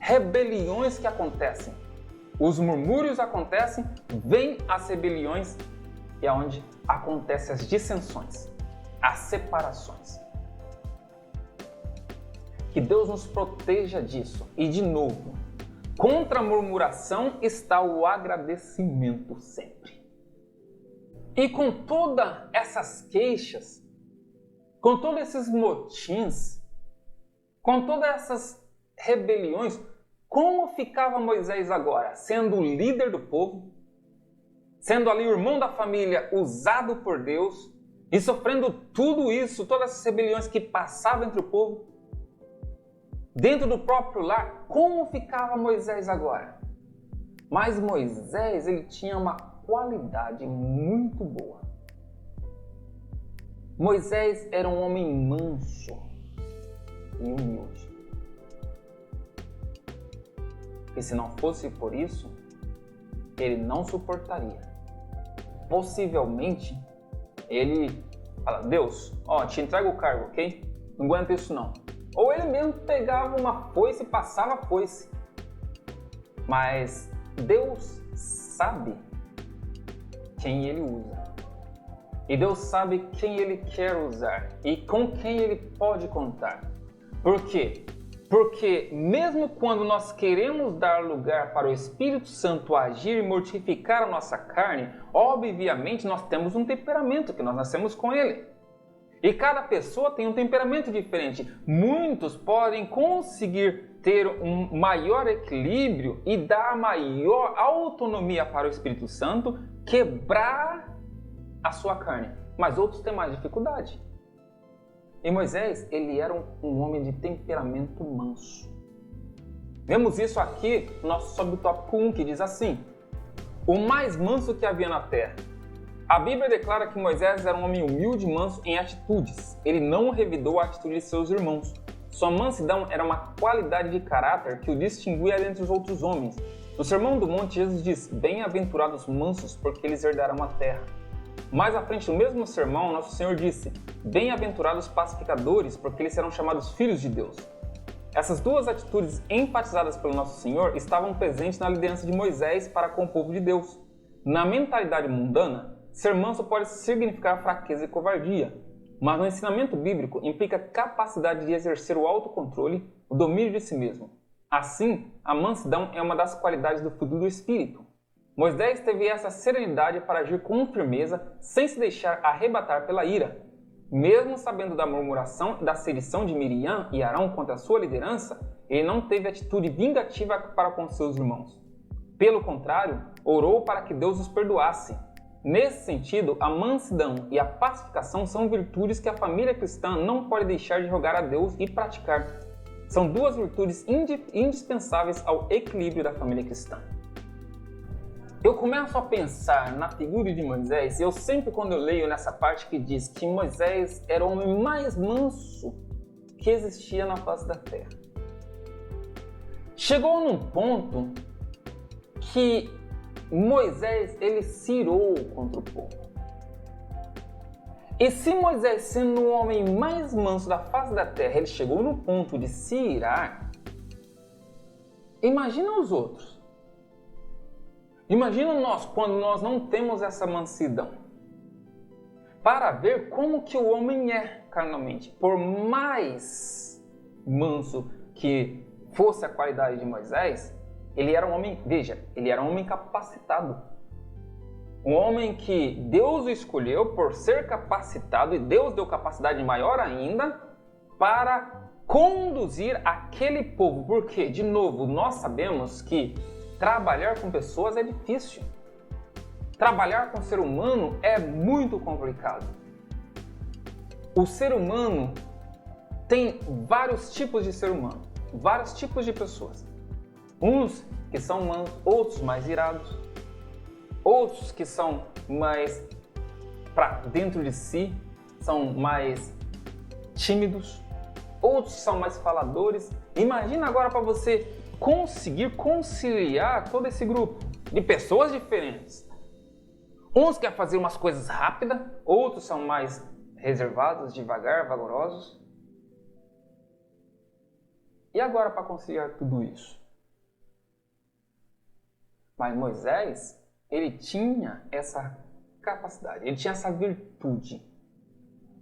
rebeliões que acontecem. Os murmúrios acontecem, vêm as rebeliões e é onde acontecem as dissensões, as separações. Que Deus nos proteja disso. E de novo, contra a murmuração está o agradecimento sempre. E com todas essas queixas, com todos esses motins, com todas essas rebeliões, como ficava Moisés agora? Sendo o líder do povo, sendo ali o irmão da família usado por Deus e sofrendo tudo isso, todas essas rebeliões que passavam entre o povo, dentro do próprio lar, como ficava Moisés agora? Mas Moisés, ele tinha uma qualidade muito boa. Moisés era um homem manso e humilde. E se não fosse por isso, ele não suportaria. Possivelmente, ele fala, Deus, te entrego o cargo, ok? Não aguento isso não. Ou ele mesmo pegava uma foice e passava a foice. Mas Deus sabe quem Ele usa. E Deus sabe quem Ele quer usar e com quem Ele pode contar. Por quê? Porque mesmo quando nós queremos dar lugar para o Espírito Santo agir e mortificar a nossa carne, obviamente nós temos um temperamento que nós nascemos com ele. E cada pessoa tem um temperamento diferente. Muitos podem conseguir ter um maior equilíbrio e dar maior autonomia para o Espírito Santo, quebrar a sua carne. Mas outros têm mais dificuldade. E Moisés, ele era um homem de temperamento manso. Vemos isso aqui no nosso subtópico 1, que diz assim: o mais manso que havia na terra. A Bíblia declara que Moisés era um homem humilde e manso em atitudes. Ele não revidou a atitude de seus irmãos. Sua mansidão era uma qualidade de caráter que o distinguia dentre os outros homens. No Sermão do Monte, Jesus diz: bem-aventurados mansos, porque eles herdarão a terra. Mais à frente, no mesmo sermão, nosso Senhor disse: bem-aventurados pacificadores, porque eles serão chamados filhos de Deus. Essas duas atitudes enfatizadas pelo nosso Senhor estavam presentes na liderança de Moisés para com o povo de Deus. Na mentalidade mundana, ser manso pode significar fraqueza e covardia, mas no ensinamento bíblico implica capacidade de exercer o autocontrole, o domínio de si mesmo. Assim, a mansidão é uma das qualidades do fruto do Espírito. Moisés teve essa serenidade para agir com firmeza, sem se deixar arrebatar pela ira. Mesmo sabendo da murmuração e da sedição de Miriam e Arão contra a sua liderança, ele não teve atitude vingativa para com seus irmãos. Pelo contrário, orou para que Deus os perdoasse. Nesse sentido, a mansidão e a pacificação são virtudes que a família cristã não pode deixar de rogar a Deus e praticar. São duas virtudes indispensáveis ao equilíbrio da família cristã. Eu começo a pensar na figura de Moisés, e eu sempre, quando eu leio nessa parte que diz que Moisés era o homem mais manso que existia na face da terra. Chegou num ponto que Moisés, ele se irou contra o povo. E se Moisés, sendo o homem mais manso da face da terra, ele chegou no ponto de se irar, imagina os outros. Imagina nós, quando nós não temos essa mansidão, para ver como que o homem é carnalmente. Por mais manso que fosse a qualidade de Moisés, ele era um homem, veja, ele era um homem capacitado. Um homem que Deus o escolheu por ser capacitado, e Deus deu capacidade maior ainda para conduzir aquele povo. Porque, de novo, nós sabemos que trabalhar com pessoas é difícil. Trabalhar com o ser humano é muito complicado. O ser humano tem vários tipos de ser humano, vários tipos de pessoas. Uns que são mansos, outros mais irados, outros que são mais para dentro de si, são mais tímidos, outros são mais faladores. Imagina agora para você conseguir conciliar todo esse grupo de pessoas diferentes. Uns querem fazer umas coisas rápidas, outros são mais reservados, devagar, vagarosos. E agora para conciliar tudo isso? Mas Moisés, ele tinha essa capacidade, ele tinha essa virtude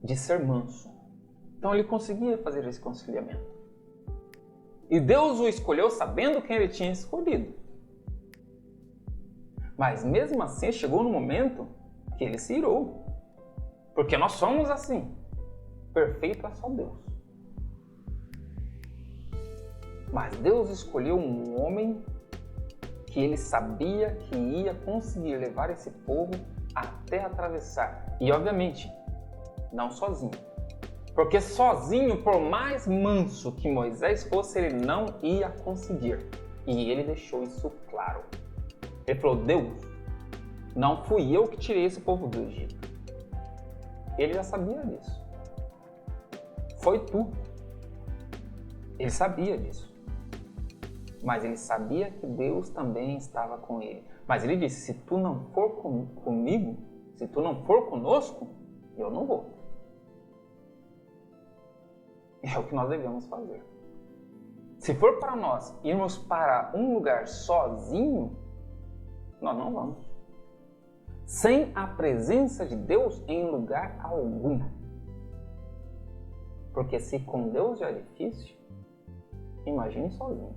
de ser manso. Então ele conseguia fazer esse conciliamento. E Deus o escolheu sabendo quem ele tinha escolhido. Mas mesmo assim chegou no momento que ele se irou. Porque nós somos assim. Perfeito é só Deus. Mas Deus escolheu um homem que ele sabia que ia conseguir levar esse povo até atravessar. E obviamente, não sozinho. Porque sozinho, por mais manso que Moisés fosse, ele não ia conseguir. E ele deixou isso claro. Ele falou: Deus, não fui eu que tirei esse povo do Egito. Ele já sabia disso. Foi tu. Ele sabia disso. Mas ele sabia que Deus também estava com ele. Mas ele disse: se tu não for comigo, se tu não for conosco, eu não vou. É o que nós devemos fazer. Se for para nós irmos para um lugar sozinho, nós não vamos. sem a presença de Deus em lugar algum. Porque se com Deus já é difícil, imagine sozinho.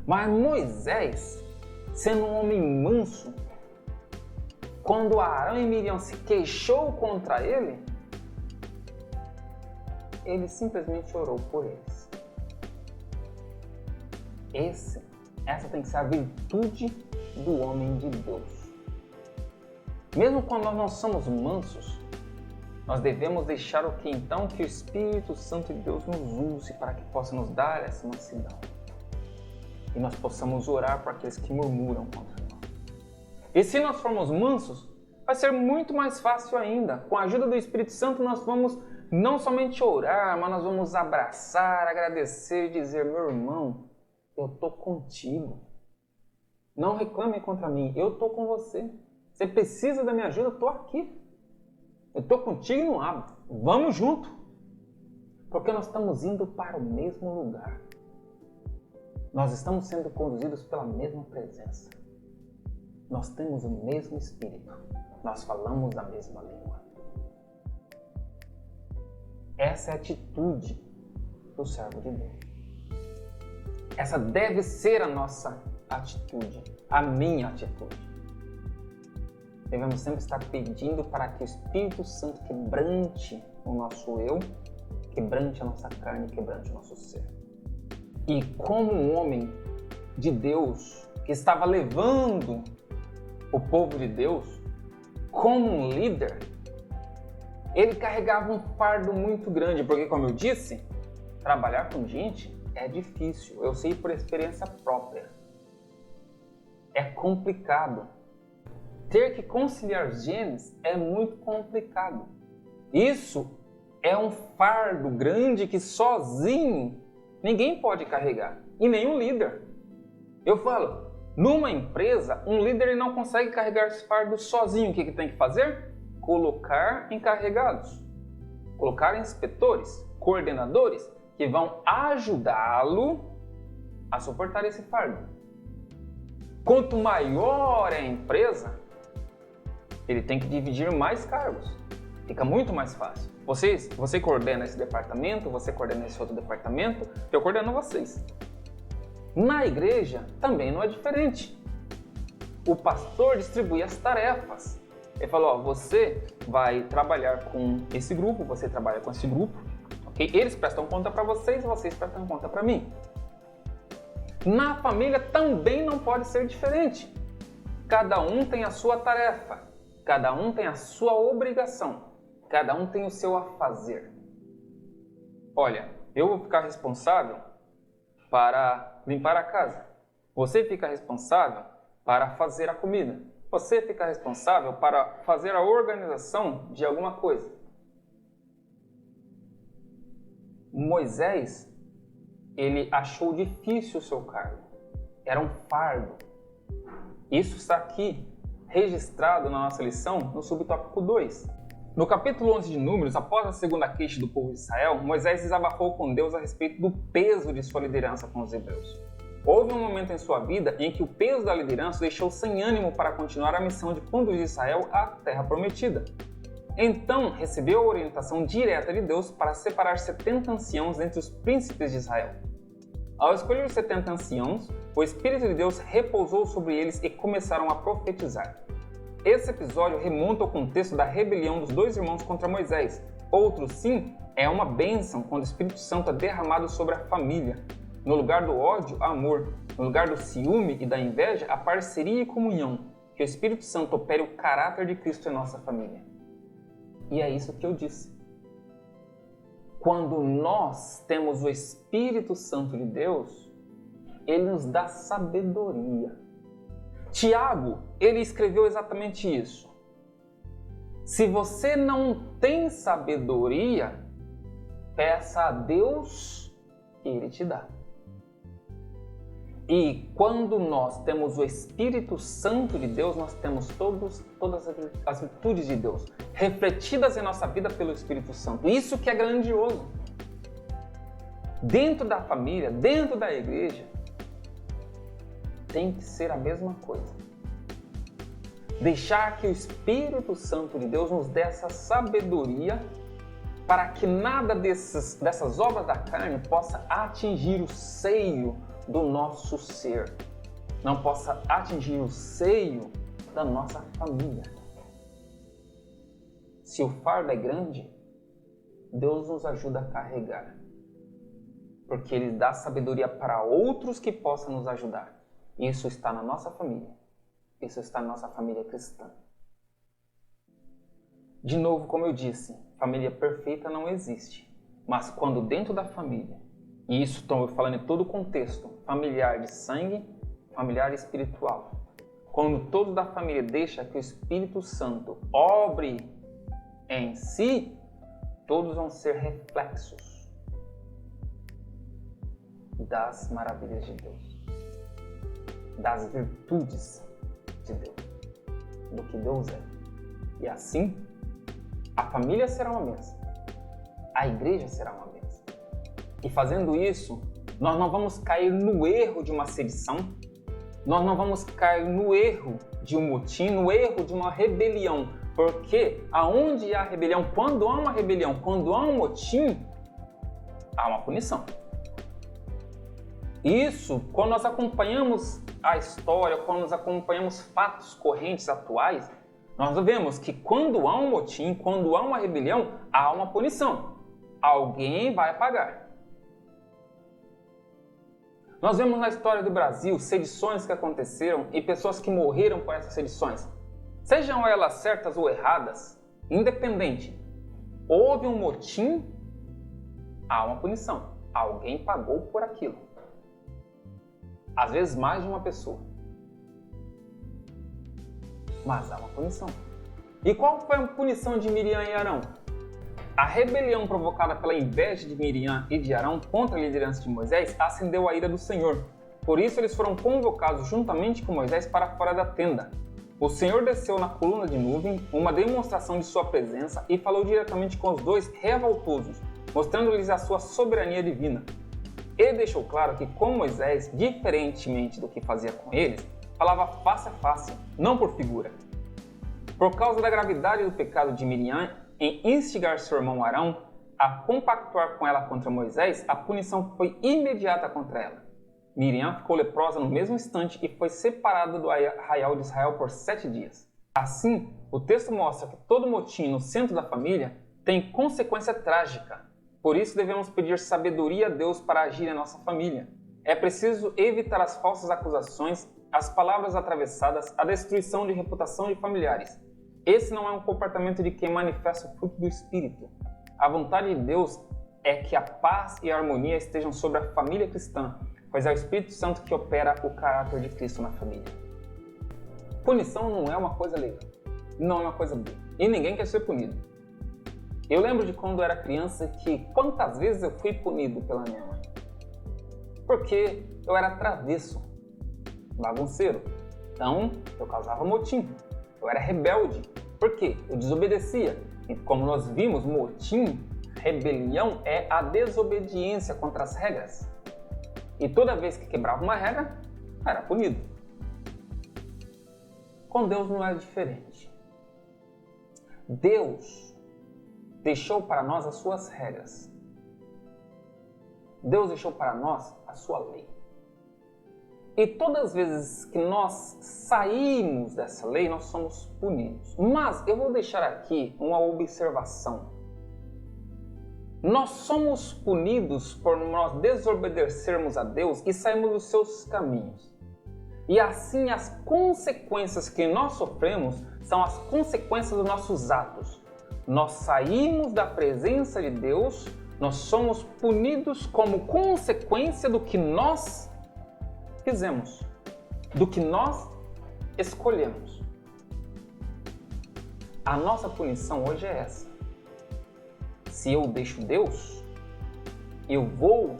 Mas Moisés, sendo um homem manso, quando Arão e Miriam se queixou contra ele simplesmente orou por eles. Essa tem que ser a virtude do homem de Deus. Mesmo quando nós não somos mansos, nós devemos deixar o que então? Que o Espírito Santo de Deus nos use para que possa nos dar essa mansidão. E nós possamos orar por aqueles que murmuram contra nós. E se nós formos mansos, vai ser muito mais fácil ainda. Com a ajuda do Espírito Santo, nós vamos não somente orar, mas nós vamos abraçar, agradecer e dizer: meu irmão, eu estou contigo. Não reclame contra mim, eu estou com você. Você precisa da minha ajuda, eu estou aqui. Eu estou contigo e não abro. Vamos junto. Porque nós estamos indo para o mesmo lugar. Nós estamos sendo conduzidos pela mesma presença. Nós temos o mesmo Espírito. Nós falamos a mesma língua. Essa é a atitude do servo de Deus. Essa deve ser a nossa atitude, a minha atitude. Devemos sempre estar pedindo para que o Espírito Santo quebrante o nosso eu, quebrante a nossa carne, quebrante o nosso ser. E como um homem de Deus que estava levando o povo de Deus, como um líder, ele carregava um fardo muito grande, porque, como eu disse, trabalhar com gente é difícil. Eu sei por experiência própria. É complicado. Ter que conciliar os genes é muito complicado. Isso é um fardo grande que sozinho ninguém pode carregar. E nenhum líder. Eu falo, numa empresa, um líder ele não consegue carregar esse fardo sozinho. O que tem que fazer? Colocar encarregados. Colocar inspetores, coordenadores, que vão ajudá-lo a suportar esse fardo. Quanto maior é a empresa, ele tem que dividir mais cargos. Fica muito mais fácil. Você coordena esse departamento, você coordena esse outro departamento, eu coordeno vocês. Na igreja também não é diferente. O pastor distribui as tarefas. Ele falou, você vai trabalhar com esse grupo, você trabalha com esse grupo, ok? Eles prestam conta para vocês, vocês prestam conta para mim. Na família também não pode ser diferente. Cada um tem a sua tarefa. Cada um tem a sua obrigação. Cada um tem o seu a fazer. Olha, eu vou ficar responsável para limpar a casa. Você fica responsável para fazer a comida. Você fica responsável para fazer a organização de alguma coisa. Moisés, ele achou difícil o seu cargo. Era um fardo. Isso está aqui registrado na nossa lição no subtópico 2. No capítulo 11 de Números, após a segunda queixa do povo de Israel, Moisés desabafou com Deus a respeito do peso de sua liderança com os hebreus. Houve um momento em sua vida em que o peso da liderança o deixou sem ânimo para continuar a missão de conduzir Israel à Terra Prometida. Então, recebeu a orientação direta de Deus para separar 70 anciãos entre os príncipes de Israel. Ao escolher os 70 anciãos, o Espírito de Deus repousou sobre eles e começaram a profetizar. Esse episódio remonta ao contexto da rebelião dos dois irmãos contra Moisés. Outro, sim, é uma bênção quando o Espírito Santo é derramado sobre a família. No lugar do ódio, amor. No lugar do ciúme e da inveja, a parceria e comunhão. Que o Espírito Santo opere o caráter de Cristo em nossa família. E é isso que eu disse. Quando nós temos o Espírito Santo de Deus, ele nos dá sabedoria. Tiago, ele escreveu exatamente isso. Se você não tem sabedoria, peça a Deus e ele te dá. E quando nós temos o Espírito Santo de Deus, nós temos todas as virtudes de Deus refletidas em nossa vida pelo Espírito Santo. Isso que é grandioso. Dentro da família, dentro da igreja, tem que ser a mesma coisa. Deixar que o Espírito Santo de Deus nos dê essa sabedoria para que nada dessas obras da carne possa atingir o seio do nosso ser, não possa atingir o seio da nossa família. Se o fardo é grande, Deus nos ajuda a carregar, porque Ele dá sabedoria para outros que possam nos ajudar. Isso está na nossa família, isso está na nossa família cristã. De novo, como eu disse, família perfeita não existe, mas quando dentro da família, e isso estou falando em todo o contexto, familiar de sangue, familiar espiritual, quando todos da família deixam que o Espírito Santo obre em si, todos vão ser reflexos das maravilhas de Deus, das virtudes de Deus, do que Deus é. E assim, a família será uma bênção, a igreja será uma bênção. E fazendo isso, nós não vamos cair no erro de uma sedição, nós não vamos cair no erro de um motim, no erro de uma rebelião. Porque aonde há rebelião, quando há uma rebelião, quando há um motim, há uma punição. Isso, quando nós acompanhamos a história, quando nós acompanhamos fatos correntes atuais, nós vemos que quando há um motim, quando há uma rebelião, há uma punição. Alguém vai pagar. Nós vemos na história do Brasil sedições que aconteceram e pessoas que morreram por essas sedições. Sejam elas certas ou erradas, independente, houve um motim, há uma punição. Alguém pagou por aquilo. Às vezes mais de uma pessoa. Mas há uma punição. E qual foi a punição de Miriam e Arão? A rebelião provocada pela inveja de Miriam e de Arão contra a liderança de Moisés acendeu a ira do Senhor. Por isso eles foram convocados juntamente com Moisés para fora da tenda. O Senhor desceu na coluna de nuvem, uma demonstração de sua presença, e falou diretamente com os dois revoltosos, mostrando-lhes a sua soberania divina. Ele deixou claro que com Moisés, diferentemente do que fazia com eles, falava face a face, não por figura. Por causa da gravidade do pecado de Miriam em instigar seu irmão Arão a compactuar com ela contra Moisés, a punição foi imediata contra ela. Miriam ficou leprosa no mesmo instante e foi separada do arraial de Israel por 7 dias. Assim, o texto mostra que todo motim no centro da família tem consequência trágica. Por isso devemos pedir sabedoria a Deus para agir em nossa família. É preciso evitar as falsas acusações, as palavras atravessadas, a destruição de reputação de familiares. Esse não é um comportamento de quem manifesta o fruto do Espírito. A vontade de Deus é que a paz e a harmonia estejam sobre a família cristã, pois é o Espírito Santo que opera o caráter de Cristo na família. Punição não é uma coisa legal, não é uma coisa boa, e ninguém quer ser punido. Eu lembro de quando eu era criança que quantas vezes eu fui punido pela minha mãe. Porque eu era travesso, bagunceiro, então eu causava motim, eu era rebelde. Por quê? Eu desobedecia. E como nós vimos, motim, rebelião é a desobediência contra as regras. E toda vez que quebrava uma regra, era punido. Com Deus não é diferente. Deus deixou para nós as suas regras. Deus deixou para nós a sua lei. E todas as vezes que nós saímos dessa lei, nós somos punidos. Mas eu vou deixar aqui uma observação. Nós somos punidos por nós desobedecermos a Deus e sairmos dos seus caminhos. E assim as consequências que nós sofremos são as consequências dos nossos atos. Nós saímos da presença de Deus, nós somos punidos como consequência do que nós fizemos, do que nós escolhemos. A nossa punição hoje é essa. Se eu deixo Deus, eu vou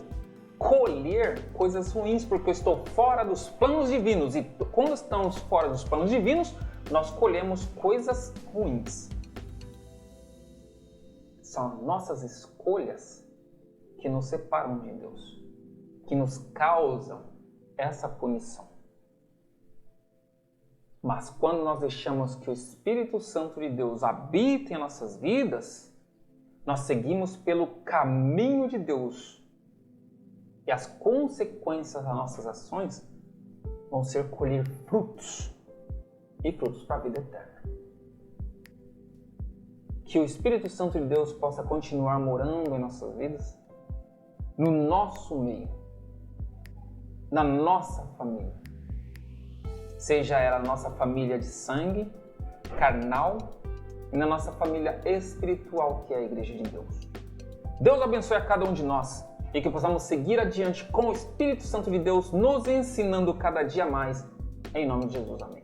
colher coisas ruins, porque eu estou fora dos planos divinos. E quando estamos fora dos planos divinos, nós colhemos coisas ruins. São nossas escolhas que nos separam de Deus, que nos causam essa punição. Mas quando nós deixamos que o Espírito Santo de Deus habite em nossas vidas, nós seguimos pelo caminho de Deus. E as consequências das nossas ações vão ser colher frutos. E frutos para a vida eterna. Que o Espírito Santo de Deus possa continuar morando em nossas vidas, no nosso meio, na nossa família. Seja ela a nossa família de sangue, carnal, e na nossa família espiritual, que é a Igreja de Deus. Deus abençoe a cada um de nós e que possamos seguir adiante com o Espírito Santo de Deus nos ensinando cada dia mais. Em nome de Jesus, amém.